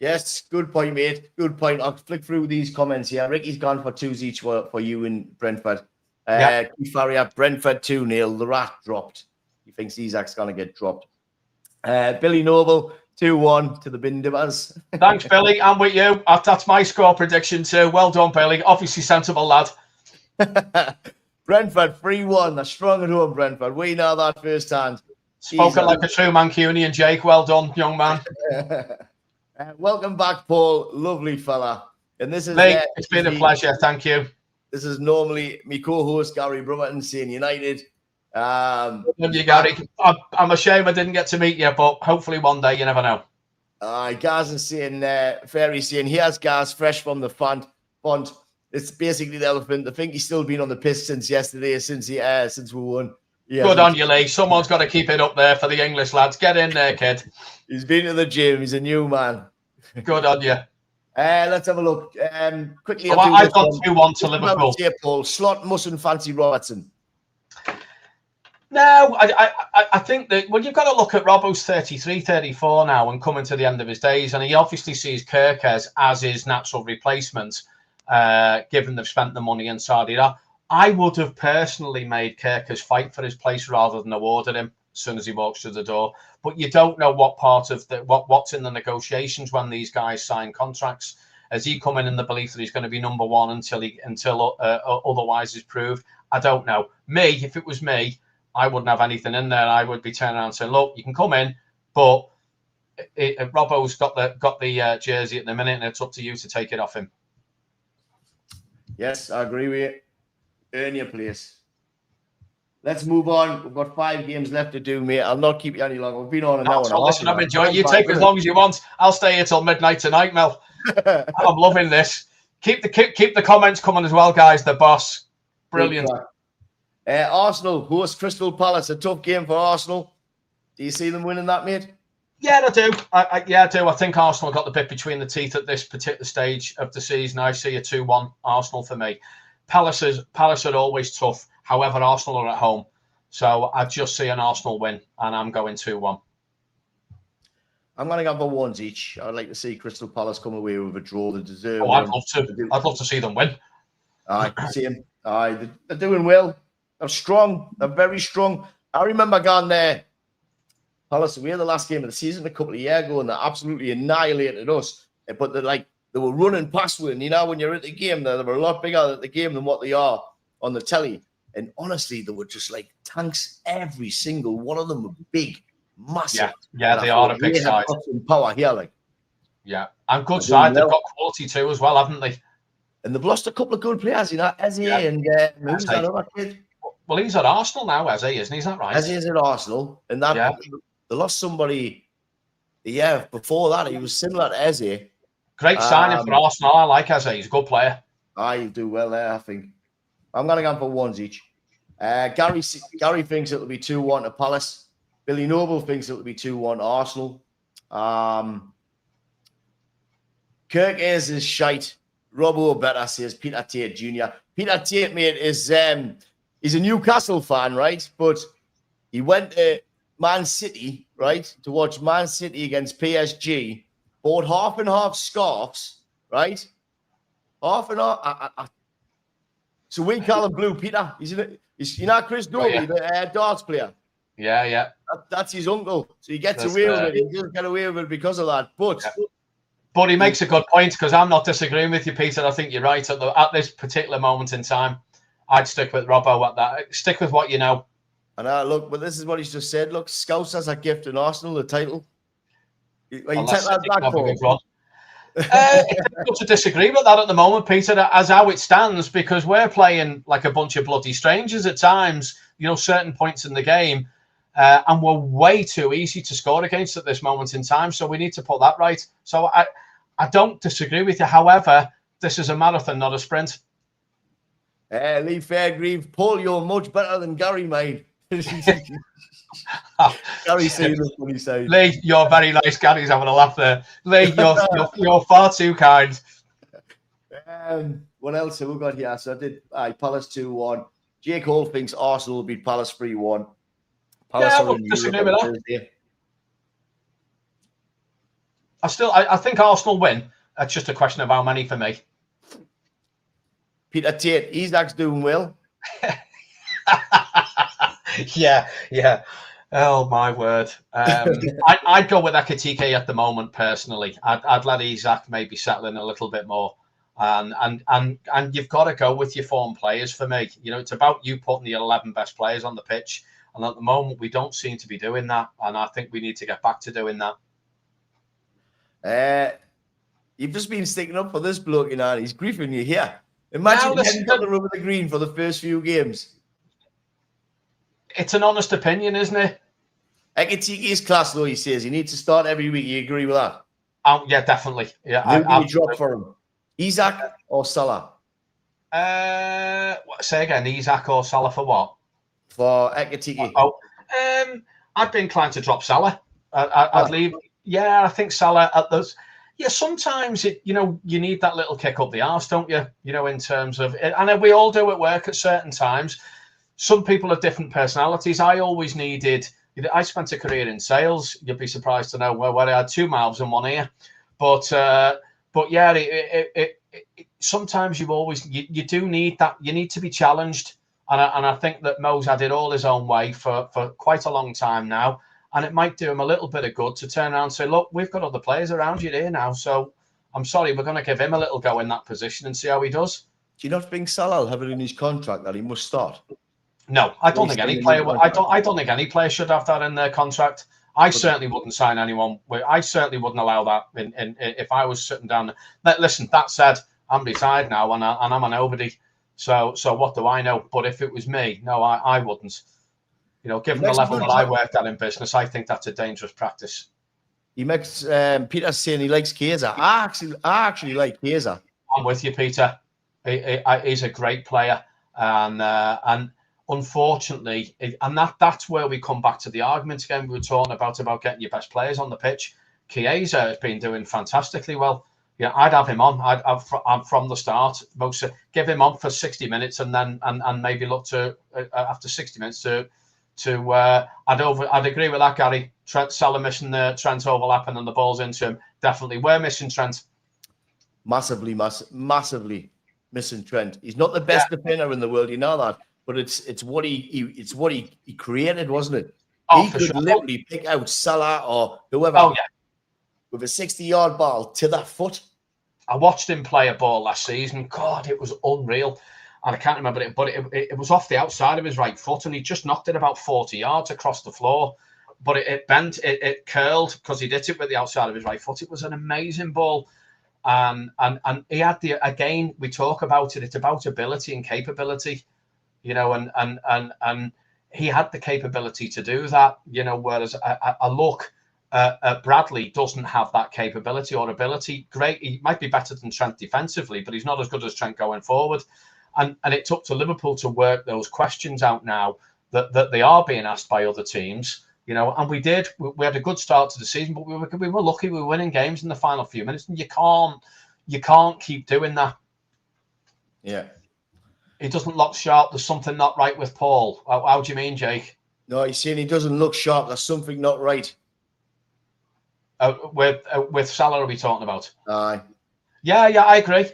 Yes, good point, mate. Good point. I'll flick through these comments here. Ricky's gone for 2s each for you in Brentford. Keith Farrier, Brentford 2-0. The Rat dropped. thinks Isaac's going to get dropped. Billy Noble, 2-1 to the Bin Dibbers. Thanks, Billy. I'm with you. That's my score prediction too. Well done, Billy. Obviously sensible lad. Brentford, 3-1. They're strong at home, Brentford. We know that firsthand. Spoken like a true Mancunian, Jake. Well done, young man. Welcome back, Paul. Lovely fella. And this is Lee, it's been a pleasure. Thank you. This is normally my co-host Gary Brotherton saying United. You, Gary. I'm ashamed I didn't get to meet you, but hopefully one day. You never know. Gaz is saying, Ferry's saying, here's Gaz fresh from the font. It's basically the elephant. I think he's still been on the piss since yesterday, since we won. Good on you, Lee. Someone's got to keep it up there for the English lads. Get in there, kid. He's been to the gym. He's a new man. Good on you. Let's have a look. Quickly. I've gone 2-1 to Liverpool. Paul. Slot mustn't fancy Robertson. No, I think that when you've got to look at Robbo's 33, 34 now and coming to the end of his days, and he obviously sees Kirk as his natural replacement, given they've spent the money in Saudi. I would have personally made Kirkers fight for his place rather than awarded him as soon as he walks through the door. But you don't know what part of what's in the negotiations when these guys sign contracts. Has he come in the belief that he's going to be number one until otherwise is proved? I don't know. If it was me, I wouldn't have anything in there. I would be turning around and saying, look, you can come in, but Robbo's got the jersey at the minute, and it's up to you to take it off him. Yes, I agree with you. Earn your place. Let's move on. We've got 5 games left to do, mate. I'll not keep you any longer. We've been on an hour and a half. Listen, I'm enjoying it. You take as long as you want. I'll stay here till midnight tonight, Mel. I'm loving this. Keep the comments coming as well, guys. The boss. Brilliant. Arsenal host Crystal Palace. A tough game for Arsenal. Do you see them winning that, mate? Yeah, I do. I do. I think Arsenal got the bit between the teeth at this particular stage of the season. I see a 2-1 Arsenal for me. Palace are always tough. However, Arsenal are at home. So I just see an Arsenal win, and I'm going 2-1. I'm going to go for ones each. I'd like to see Crystal Palace come away with a draw. They deserve. Oh, I'd love to. I'd love to see them win. I see them. They're doing well. They're strong. They're very strong. I remember going there. Palace away the last game of the season a couple of years ago, and they absolutely annihilated us. But they were running past one. You know, when you're at the game, they were a lot bigger at the game than what they are on the telly. And honestly, they were just like tanks. Every single one of them were big, massive. Yeah, they are a big side. Some power here, like. Yeah, and good side. They've got quality too as well, haven't they? And they've lost a couple of good players, you know, Eze and who's that other kid? Well, he's at Arsenal now, Eze, isn't he? Is that right? Eze is at Arsenal, and they lost somebody. Yeah, before that, he was similar to Eze. Great signing for Arsenal. I like Eze. He's a good player. He'll do well there, I think. I'm going to go for ones each. Gary thinks it'll be 2-1 to Palace. Billy Noble thinks it'll be 2-1 to Arsenal. Kirk is shite. Robbo better, says Peter Tate Jr. Peter Tate, mate, is he's a Newcastle fan, right? But he went to Man City, right, to watch Man City against PSG. Bought half and half scarves, right? Half and half. So we call him Blue Peter. He's you know Chris Dobie, the darts player. Yeah. That's his uncle. So he gets away with it. He doesn't get away with it because of that. But he makes a good point, because I'm not disagreeing with you, Peter. I think you're right. At this particular moment in time, I'd stick with Robbo at that. Stick with what you know. And look, but this is what he's just said. Look, Scouts has a gift in Arsenal, the title. You take that back for it's difficult to disagree with that at the moment, Peter, as how it stands, because we're playing like a bunch of bloody strangers at times, you know, certain points in the game, and we're way too easy to score against at this moment in time. So we need to put that right. So I don't disagree with you. However, this is a marathon, not a sprint. Lee Fairgrieve, Paul, you're much better than Gary, mate. Gary saying this when he says, Lee, you're very nice. Gary's having a laugh there. Lee, you're far too kind. What else have we got here? So I did Palace 2-1. Jake Hall thinks Arsenal will beat Palace 3-1. Palace I wouldn't disagree with that. I think Arsenal win. That's just a question of how many for me. Peter Tate, Isaac's doing well. Yeah. Oh my word! I'd go with Ekitike at the moment personally. I'd let Isak maybe settle in a little bit more, and you've got to go with your form players for me. You know, it's about you putting the 11 best players on the pitch, and at the moment we don't seem to be doing that, and I think we need to get back to doing that. You've just been sticking up for this bloke, you know, and he's griefing you here. Imagine heading down the road with the green for the first few games. It's an honest opinion, isn't it? Ekitiki's class, though, he says. He needs to start every week. You agree with that? Yeah, definitely. Yeah, Who do you drop for him? Isak or Salah? Say again, Isak or Salah for what? For Ekitiki. I'd be inclined to drop Salah. I'd leave. Yeah, I think Salah at those. Yeah, sometimes you need that little kick up the arse, don't you? You know, in terms of, and we all do at work at certain times. Some people have different personalities. I always needed. I spent a career in sales. You'd be surprised to know where I had 2 mouths and 1 ear. But yeah, sometimes you do need that. You need to be challenged, and I think that Mo's had it all his own way for quite a long time now. And it might do him a little bit of good to turn around and say, look, we've got other players around you here now. So I'm sorry, we're going to give him a little go in that position and see how he does. Do you not think Salah will have it in his contract that he must start? No, I don't think any player. I don't think any player should have that in their contract. I certainly wouldn't sign anyone. I certainly wouldn't allow that. If I was sitting down. Listen, that said, I'm retired now and I'm a nobody. So what do I know? But if it was me, no, I wouldn't. You know, given the level that I worked at in business, I think that's a dangerous practice. He makes Peter's saying he likes Chiesa. I actually like Chiesa. I'm with you, Peter. He's a great player, and unfortunately, and that's where we come back to the argument again we were talking about getting your best players on the pitch. Chiesa has been doing fantastically well. Yeah, I'd have him on. I'm from the start. Give him on for 60 minutes, and then and maybe look to after 60 minutes to. I'd agree with that, Gary. Salah missing the Trent overlapping and the ball's into him. Definitely, we're missing Trent. Massively missing Trent. He's not the best defender in the world, you know that. But it's what he created, wasn't it? He could literally pick out Salah or whoever with a 60-yard ball to that foot. I watched him play a ball last season. God, it was unreal. And I can't remember it, but it was off the outside of his right foot, and he just knocked it about 40 yards across the floor. But it bent, it curled because he did it with the outside of his right foot. It was an amazing ball, and he had again. We talk about it. It's about ability and capability, you know, and he had the capability to do that, you know. Whereas I look, Bradley doesn't have that capability or ability. Great, he might be better than Trent defensively, but he's not as good as Trent going forward. And it's up to Liverpool to work those questions out now that they are being asked by other teams, you know. And we did. We had a good start to the season, but we were lucky. We were winning games in the final few minutes, and you can't keep doing that. Yeah, he doesn't look sharp. There's something not right with Paul. How do you mean, Jake? No, he's saying he doesn't look sharp. There's something not right. With Salah, are we talking about? Aye. Yeah, I agree.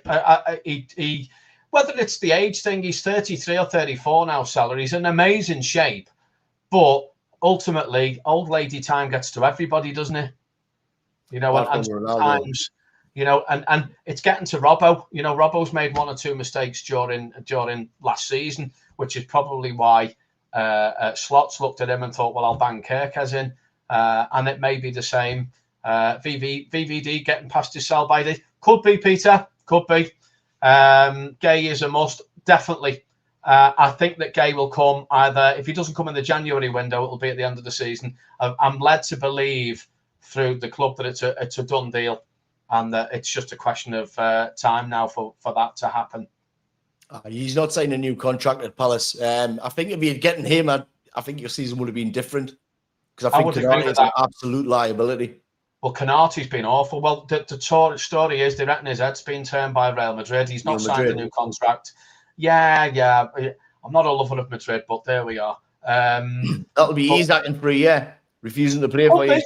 He whether it's the age thing, he's 33 or 34 now, Salah. He's in amazing shape. But ultimately, old lady time gets to everybody, doesn't it? You know, and sometimes, you know, and it's getting to Robbo. You know, Robbo's made 1 or 2 mistakes during last season, which is probably why Slots looked at him and thought, well, I'll bang Kirkes in. And it may be the same. VVD getting past his sell by the... Could be, Peter. Could be. Gay is a must, definitely. I think that Gay will come either, if he doesn't come in the January window, it'll be at the end of the season. I'm led to believe through the club that it's a done deal, and that it's just a question of time now for that to happen. He's not signing a new contract at Palace. I think if you're getting him, I think your season would have been different, because I think Canati is an absolute liability. Well, Canati's been awful. Well, the story is they reckon his head's been turned by Real Madrid. He's not signed a new contract. Yeah. I'm not a lover of Madrid, but there we are. That'll be Isak in for a year, refusing to play for you.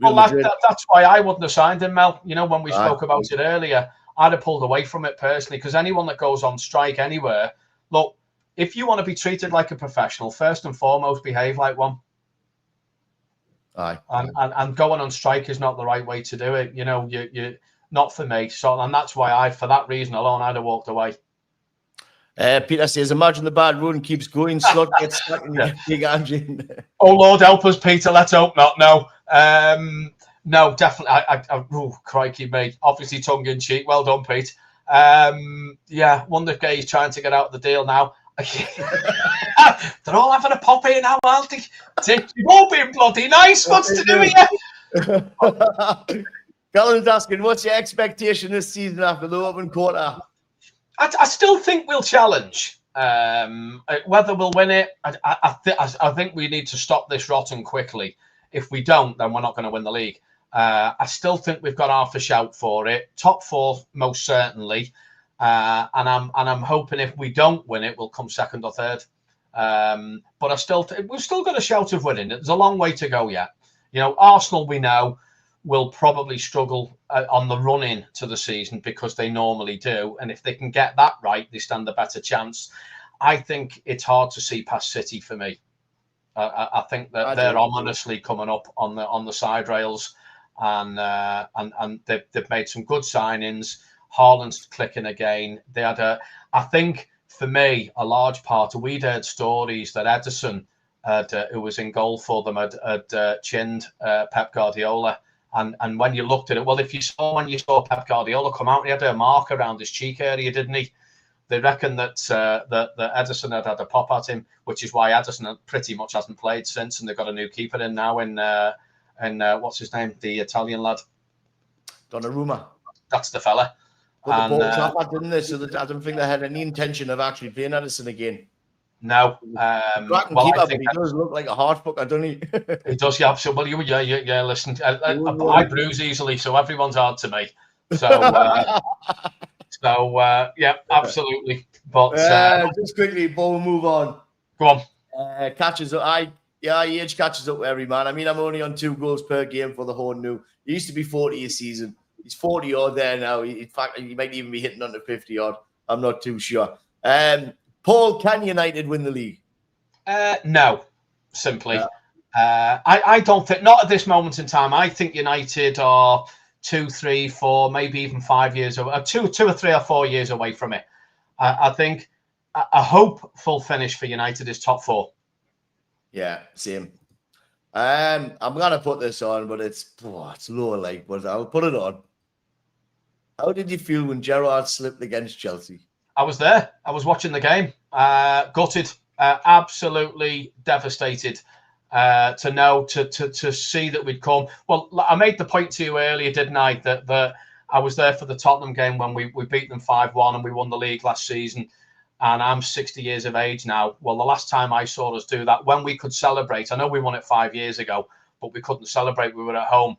Well, that's why I wouldn't have signed him, Mel. You know, when we spoke about it earlier, I'd have pulled away from it personally, because anyone that goes on strike anywhere, look, if you want to be treated like a professional, first and foremost, behave like one. Aye. And going on strike is not the right way to do it. You know, you not for me. So, and that's why for that reason alone, I'd have walked away. Peter says, imagine the bad run keeps going, Slot gets stuck and you get big engine. Oh, Lord help us, Peter. Let's hope not. No. No, definitely. Oh, crikey, me. Obviously, tongue in cheek. Well done, Pete. Yeah, wonder if Gay's trying to get out of the deal now. They're all having a pop here now, aren't they? You've all been bloody nice. What's to do here? Colin's asking, what's your expectation this season after the open quarter? I still think we'll challenge. Whether we'll win it, I think we need to stop this rotten quickly. If we don't, then we're not going to win the league. I still think we've got half a shout for it. Top 4, most certainly. And I'm hoping if we don't win it, we'll come second or third. But we've still got a shout of winning. There's a long way to go yet. You know, Arsenal, we know, will probably struggle on the run-in to the season because they normally do. And if they can get that right, they stand a better chance. I think it's hard to see past City for me. I think that they're ominously coming up on the side rails, and they've made some good signings. Haaland's clicking again. They had I think for me, a large part of we'd heard stories that Ederson, who was in goal for them, had chinned Pep Guardiola. And when you looked at it, well, when you saw Pep Guardiola come out, he had a mark around his cheek area, didn't he? They reckon that Ederson had a pop at him, which is why Ederson pretty much hasn't played since, and they've got a new keeper in now in what's his name, the Italian lad, Donnarumma. That's the fella. But the ball's off, didn't they? So I don't think they had any intention of actually playing Ederson again. No. Keeper, but he does look like a hard fucker, doesn't he? He does, yeah, absolutely. Yeah. Listen, I bruise easily, so everyone's hard to me. So, yeah, absolutely. But just quickly before we move on, go on. Catches up. Age catches up with every man. I mean, I'm only on 2 goals per game for the whole new. He used to be 40 a season. He's 40 odd there now. In fact, he might even be hitting under 50 odd. I'm not too sure. Paul, can United win the league? No, simply. I don't think, not at this moment in time. I think United are 2, 3, 4, maybe even 5 years away, 2 or 3 or 4 years away from it. I think a hopeful finish for United is top 4. Yeah, same. I'm gonna put this on, but it's lower like, but I'll put it on. How did you feel when Gerrard slipped against Chelsea? I was there. I was watching the game. Gutted. Absolutely devastated. To see that we'd come. Well, I made the point to you earlier, didn't I? That I was there for the Tottenham game when we beat them 5-1 and we won the league last season. And I'm 60 years of age now. Well, the last time I saw us do that, when we could celebrate, I know we won it 5 years ago, but we couldn't celebrate. We were at home.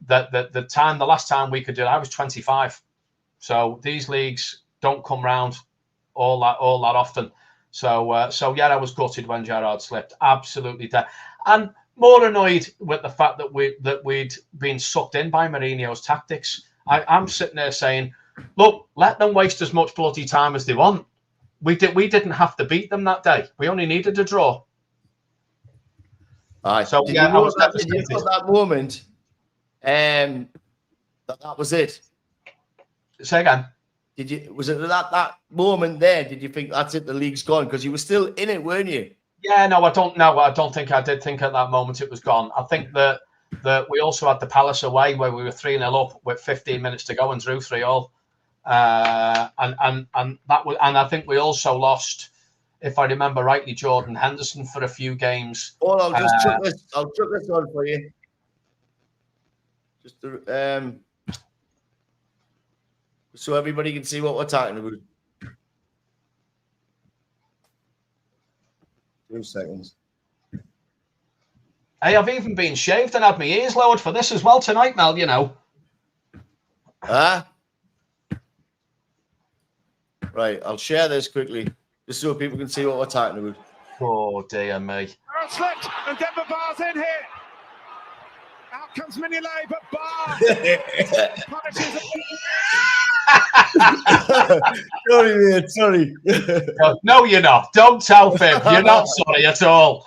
The last time we could do it, I was 25. So these leagues don't come round all that often. So yeah, I was gutted when Gerrard slipped. Absolutely dead. And more annoyed with the fact that we'd been sucked in by Mourinho's tactics. I'm sitting there saying, look, let them waste as much bloody time as they want. We didn't have to beat them that day. We only needed a draw. Aye. So did yeah, you know I was that, did you know that moment? That was it. Say again. Was it that moment there? Did you think that's it? The league's gone because you were still in it, weren't you? Yeah, no, I don't know. I don't think I did think at that moment it was gone. I think that we also had the Palace away where we were 3-0 up with 15 minutes to go and drew 3-3. And I think we also lost, if I remember rightly, Jordan Henderson for a few games. Oh, I'll chuck this on for you. Just so everybody can see what we're talking about. 2 seconds. Hey, I've even been shaved and had my ears lowered for this as well tonight, Mel, you know. Right, I'll share this quickly, just so people can see what we're talking about. Oh, dear me. Slipped, and Denver Barr's in here. Out comes Mignolet, but Barr punishes Sorry, mate, sorry. No, you're not. Don't tell Fib. You're not sorry at all.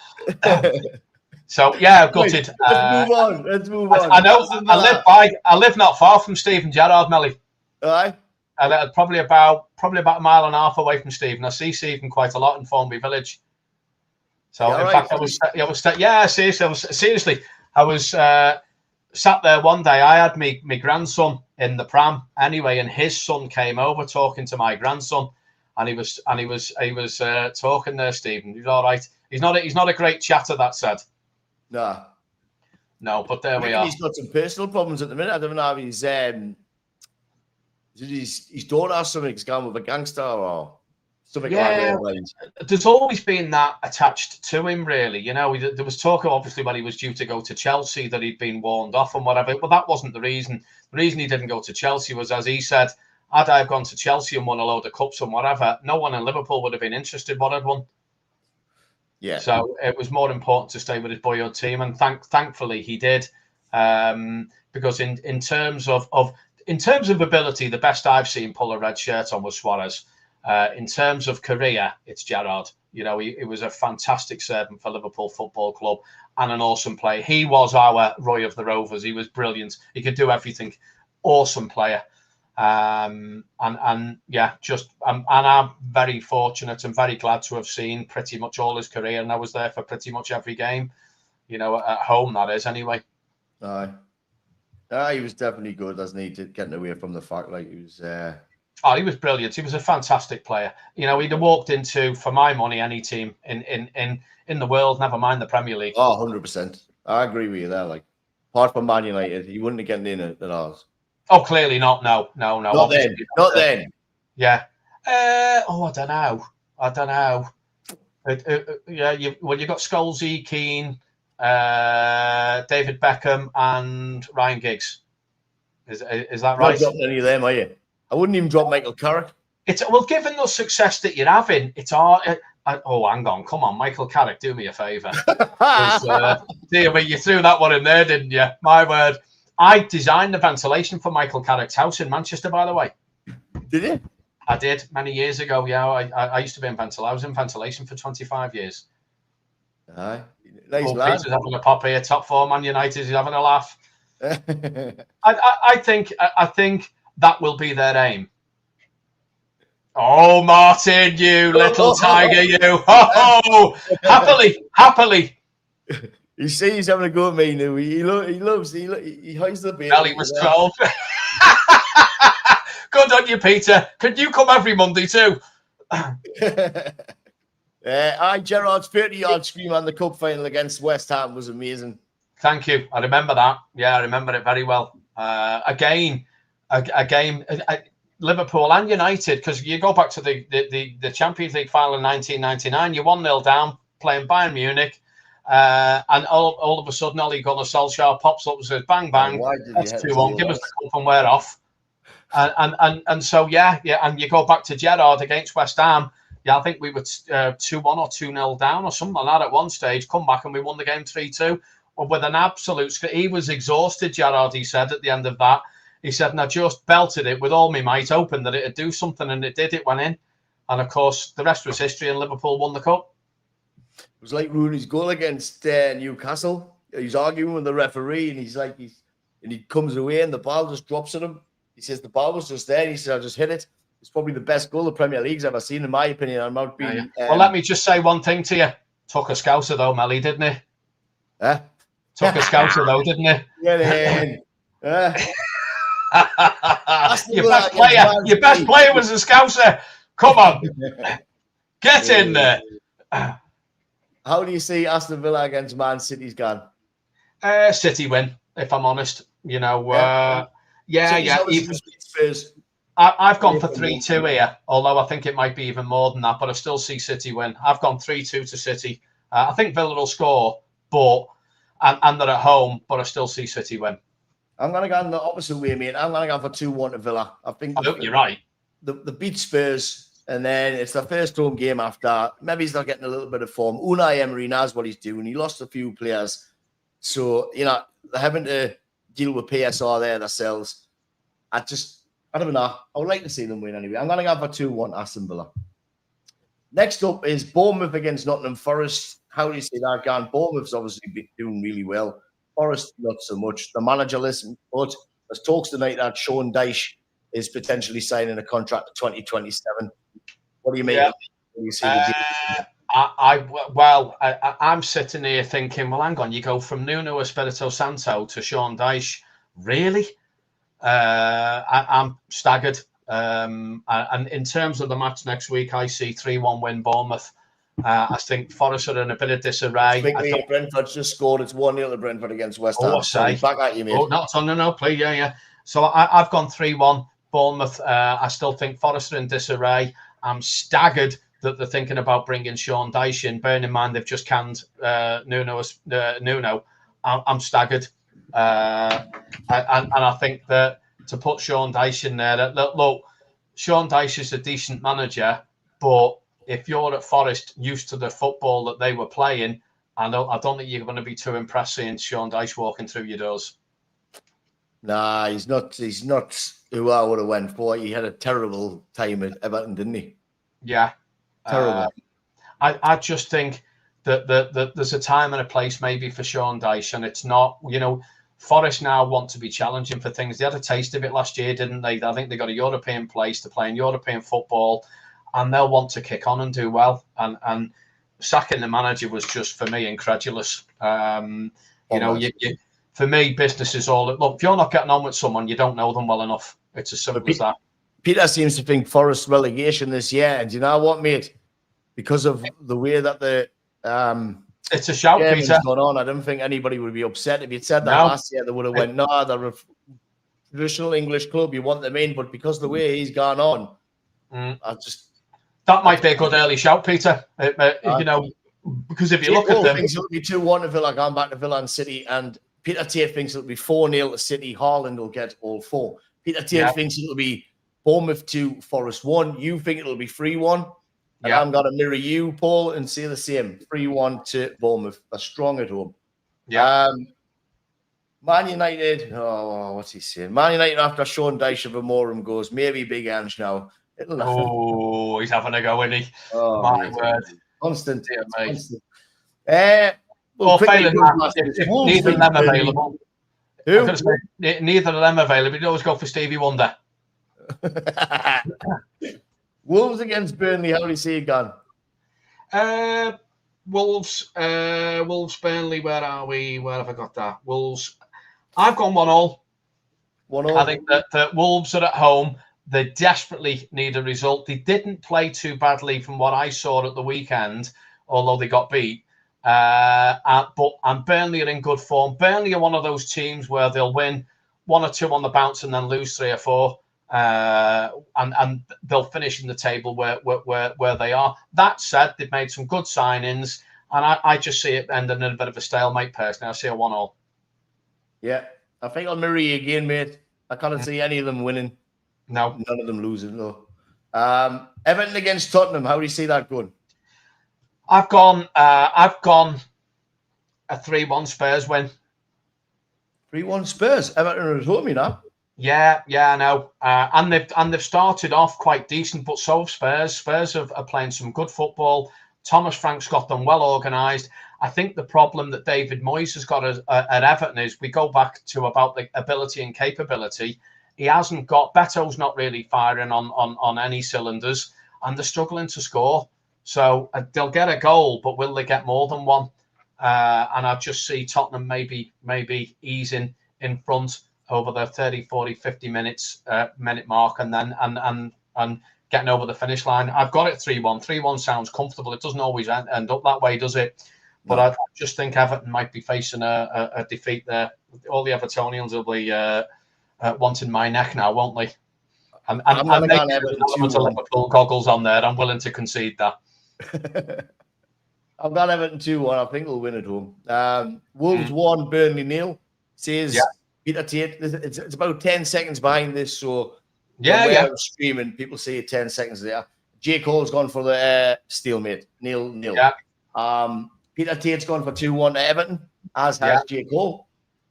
So yeah, gutted. Let's move on. Let's move on. I know. I live not far from Stephen Gerrard, Melly. Aye. And probably about a mile and a half away from Stephen. I see Stephen quite a lot in Formby Village. So in fact, seriously, I was sat there one day. I had my grandson in the pram anyway, and his son came over talking to my grandson, and he was talking there. Stephen, he's all right. He's not a great chatter, that said. No, but there we are. He's got some personal problems at the minute. I don't know if his daughter or something. He's gone with a gangster or something like that. There's always been that attached to him, really. You know, there was talk, obviously, when he was due to go to Chelsea, that he'd been warned off and whatever. But that wasn't the reason. The reason he didn't go to Chelsea was, as he said, had I gone to Chelsea and won a load of cups and whatever, no one in Liverpool would have been interested what I'd won. Yeah. So it was more important to stay with his boyhood team, and thankfully he did, because in terms of ability, the best I've seen pull a red shirt on was Suarez. In terms of career, it's Gerrard. You know, he was a fantastic servant for Liverpool Football Club and an awesome player. He was our Roy of the Rovers. He was brilliant. He could do everything. Awesome player. And I'm very fortunate and very glad to have seen pretty much all his career, and I was there for pretty much every game, you know, at home, that is, anyway. Aye. He was definitely good, wasn't he, getting away from the fact like he was he was brilliant. He was a fantastic player. You know, he'd have walked into, for my money, any team in the world, never mind the Premier League. 100%. I agree with you there. Like, apart from Man United, he wouldn't have gotten in at ours. Oh, clearly not. No. Not then. Yeah. I don't know. You got Scholesy, Keane, David Beckham, and Ryan Giggs. Is that right? Not dropping any of them, are you? I wouldn't even drop Michael Carrick. Given the success that you're having, it's hard. Hang on, come on, Michael Carrick, do me a favour. You threw that one in there, didn't you? My word. I designed the ventilation for Michael Carrick's house in Manchester, by the way. Did you? I did many years ago. Yeah, I used to be in ventilation. I was in ventilation for 25 years. Aye, nice lad. Peter's having a pop here. Top 4 Man United. He's having a laugh. I think that will be their aim. Oh, Martin, you little tiger, you! Oh, happily. You see, he's having a go at me now. He hides the beard. He was 12. Good on you, Peter. Can you come every Monday too? Gerrard's 30-yard scream on the cup final against West Ham was amazing. Thank you. I remember that. Yeah, I remember it very well. A game, Liverpool and United, because you go back to the Champions League final in 1999, you're 1-0 down, playing Bayern Munich. And all of a sudden, Ole Gunnar Solskjaer pops up and says, "Bang bang, that's 2-1. Give us the cup and we're off." And so and you go back to Gerrard against West Ham. Yeah, I think we were 2-1 or 2-0 down or something like that at one stage. Come back and we won the game 3-2. With an absolute, he was exhausted. Gerrard, he said at the end of that, he said, "And I just belted it with all my might, hoping that it'd do something, and it did. It went in, and of course the rest was history. And Liverpool won the cup." It was like Rooney's goal against Newcastle. He's arguing with the referee, and he comes away, and the ball just drops at him. He says the ball was just there. He said, "I just hit it." It's probably the best goal the Premier League's ever seen, in my opinion. I'm not being. Well, let me just say one thing to you. Took a scouser though, Melly, didn't he? Took a scouser though, didn't he? Get in. Your best player was a scouser. Come on, get in there. How do you see Aston Villa against Man City's gone? City win, if I'm honest. You know, I've gone for 3-2 here, although I think it might be even more than that, but I still see City win. I've gone 3-2 to City. I think Villa will score, and they're at home, but I still see City win. I'm going to go in the opposite way, mate. I'm going to go for 2-1 to Villa. I think you're right. The beat Spurs, and then it's the first home game after. Maybe he's not getting a little bit of form. Unai Emery knows what he's doing. He lost a few players. So, you know, they're having to deal with PSR there themselves. I don't know. I would like to see them win anyway. I'm going to go for 2-1 Aston Villa. Next up is Bournemouth against Nottingham Forest. how do you see that going? Bournemouth's obviously been doing really well. Forest, not so much. The manager listen, but there's talks tonight that Sean Dyche is potentially signing a contract to 2027. What do you make Yeah. of it? What do you see the game? I'm sitting here thinking, well, hang on, you go from Nuno Espirito Santo to Sean Dyche, really? I'm staggered. And in terms of the match next week, I see 3-1 win Bournemouth. I think Forest are in a bit of disarray. Quickly, Brentford's just scored. It's 1-0 to Brentford against West Oh, Ham. I say. Back at you, mate. Oh, no, please, yeah. So I've gone 3-1 Bournemouth. I still think Forest are in disarray. I'm staggered that they're thinking about bringing Sean Dyche in. Bearing in mind they've just canned Nuno. I'm staggered, and I think that to put Sean Dyche in there, look, Sean Dyche is a decent manager, but if you're at Forest used to the football that they were playing, I don't think you're going to be too impressed seeing Sean Dyche walking through your doors. Nah, he's not who I would have went for. He had a terrible time at Everton, didn't he? Yeah. Terrible. I just think that there's a time and a place maybe for Sean Dyche, and it's not, Forest now want to be challenging for things. They had a taste of it last year, didn't they? I think they got a European place to play in European football, and they'll want to kick on and do well. And sacking the manager was just, for me, incredulous. For me, business is all. Look, if you're not getting on with someone, you don't know them well enough. It's as simple as that. Peter seems to think Forest relegation this year, and you know what, mate? Because of the way that the it's a shout, Peter. Gone on, I don't think anybody would be upset if you'd said that last year. They would have went, no, they're a traditional English club. You want them in, but because of the way he's gone on, that might be a good early shout, Peter. Because if you look at them, thinks it'll be 2-1 to Villa, going back to Villa and City, and Peter Tate thinks it'll be 4-0 to City. Haaland will get all 4. Peter Tate thinks it'll be Bournemouth 2, Forest 1. You think it'll be 3-1. And I'm going to mirror you, Paul, and say the same. 3-1 to Bournemouth. They're strong at home. Yeah. Man United. Oh, what's he saying? Man United after Sean Dyche of Amorim goes, maybe Big Ange now. Oh, he's having a go, isn't he? Oh, my word. Constant. Dear mate. Constant. Failing that, if neither of them available. Who? Neither of them available. You always go for Stevie Wonder. Wolves against Burnley. How do you see it gone? Wolves, Burnley. Where are we? Where have I got that? Wolves. I've gone 1-1. 1-1. I think that Wolves are at home. They desperately need a result. They didn't play too badly from what I saw at the weekend, although they got beat. But Burnley are in good form. Burnley are one of those teams where they'll win 1 or 2 on the bounce and then lose 3 or 4. And they'll finish in the table where they are. That said, they've made some good signings, and I just see it ending in a bit of a stalemate. Personally, I see a 1-1. Yeah, I think I'll mirror you again, mate. I can't see any of them winning. No, none of them losing. No. Everton against Tottenham. How do you see that going? I've gone a 3-1 Spurs win. 3-1 Spurs. Everton are at home, you know. Yeah, I know. And they've started off quite decent, but so have Spurs. Spurs are playing some good football. Thomas Frank's got them well organised. I think the problem that David Moyes has got at Everton is we go back to about the ability and capability. He hasn't got Beto's not really firing on any cylinders, and they're struggling to score. So they'll get a goal, but will they get more than one? And I just see Tottenham maybe easing in front over the 30, 40, 50 minute mark, and then and getting over the finish line. I've got it 3-1. 3-1 sounds comfortable. It doesn't always end up that way, does it? But I just think Everton might be facing a defeat there. All the Evertonians will be wanting my neck now, won't they? And maybe there's Liverpool goggles on there. I'm willing to concede that. I've got Everton 2-1. I think we'll win at home. Wolves 1, Burnley 0. Says Peter Tate. It's about 10 seconds behind this, so I'm streaming. People say 10 seconds there. Jake Hall's gone for the stalemate. 0-0. Yeah. Peter Tate's gone for 2-1 to Everton, as has Jake Hall.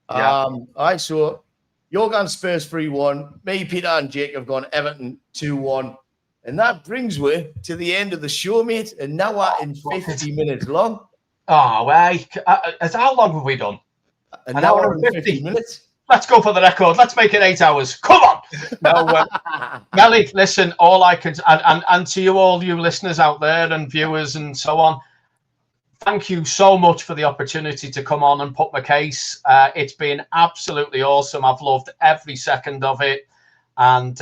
All right, so you're going Spurs 3-1. Me, Peter, and Jake have gone Everton 2-1. And that brings we to the end of the show, mate. An hour and 50 minutes long. Oh, well, how long have we done? An hour and 50 minutes. Let's go for the record. Let's make it 8 hours. Come on. No, Melly, listen, all I can, and to you, all you listeners out there and viewers and so on, thank you so much for the opportunity to come on and put my case. It's been absolutely awesome. I've loved every second of it. And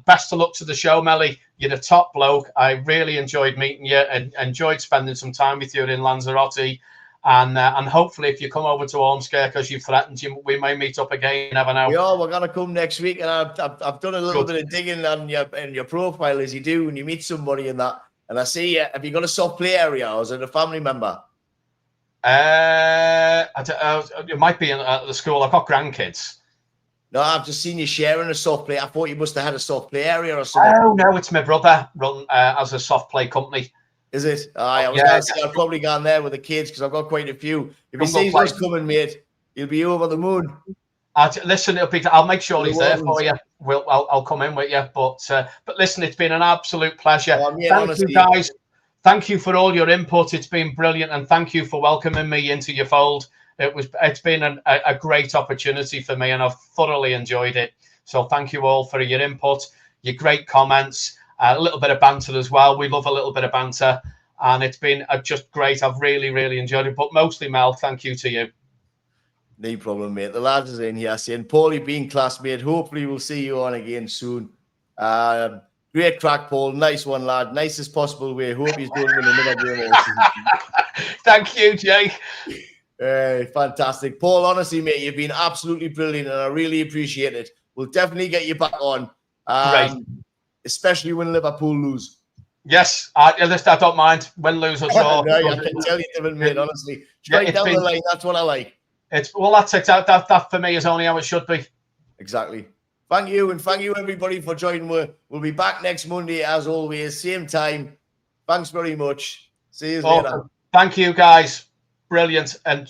best of luck to the show, Melly. You're the top bloke. I really enjoyed meeting you and enjoyed spending some time with you in Lanzarote. And hopefully, if you come over to Ormskirk, because you've threatened, we may meet up again. You never know. We're gonna come next week, and I've done a little bit of digging on your profile, as you do when you meet somebody in that. And I see, have you got a soft play area, or is it a family member? It might be in the school. I've got grandkids. No, I've just seen you sharing a soft play. I thought you must have had a soft play area or something. Oh no, it's my brother run as a soft play company. Is it? I was going to say I've probably gone there with the kids because I've got quite a few. If he sees us coming, mate, he'll be over the moon. Listen, I'll make sure he's there for you. I'll come in with you. But listen, it's been an absolute pleasure. Thank you, guys. Thank you for all your input. It's been brilliant, and thank you for welcoming me into your fold. It's been a great opportunity for me, and I've thoroughly enjoyed it. So thank you all for your input, your great comments. A little bit of banter as well. We love a little bit of banter, and it's been just great. I've really, really enjoyed it. But mostly, Mel, thank you to you. No problem, mate. The lads is in here saying, Paulie, being classmate. Hopefully, we'll see you on again soon. Great crack, Paul. Nice one, lad. Nicest possible way. Hope he's doing with another game. Thank you, Jake. Fantastic, Paul. Honestly, mate, you've been absolutely brilliant, and I really appreciate it. We'll definitely get you back on. Great. Especially when Liverpool lose. Yes, I don't mind. Win, lose, or draw. No, I can tell you, different, mate, honestly. Straight down the line, that's what I like. That's that for me is only how it should be. Exactly. Thank you, and thank you, everybody, for joining. We'll be back next Monday, as always, same time. Thanks very much. See you later. Thank you, guys. Brilliant. And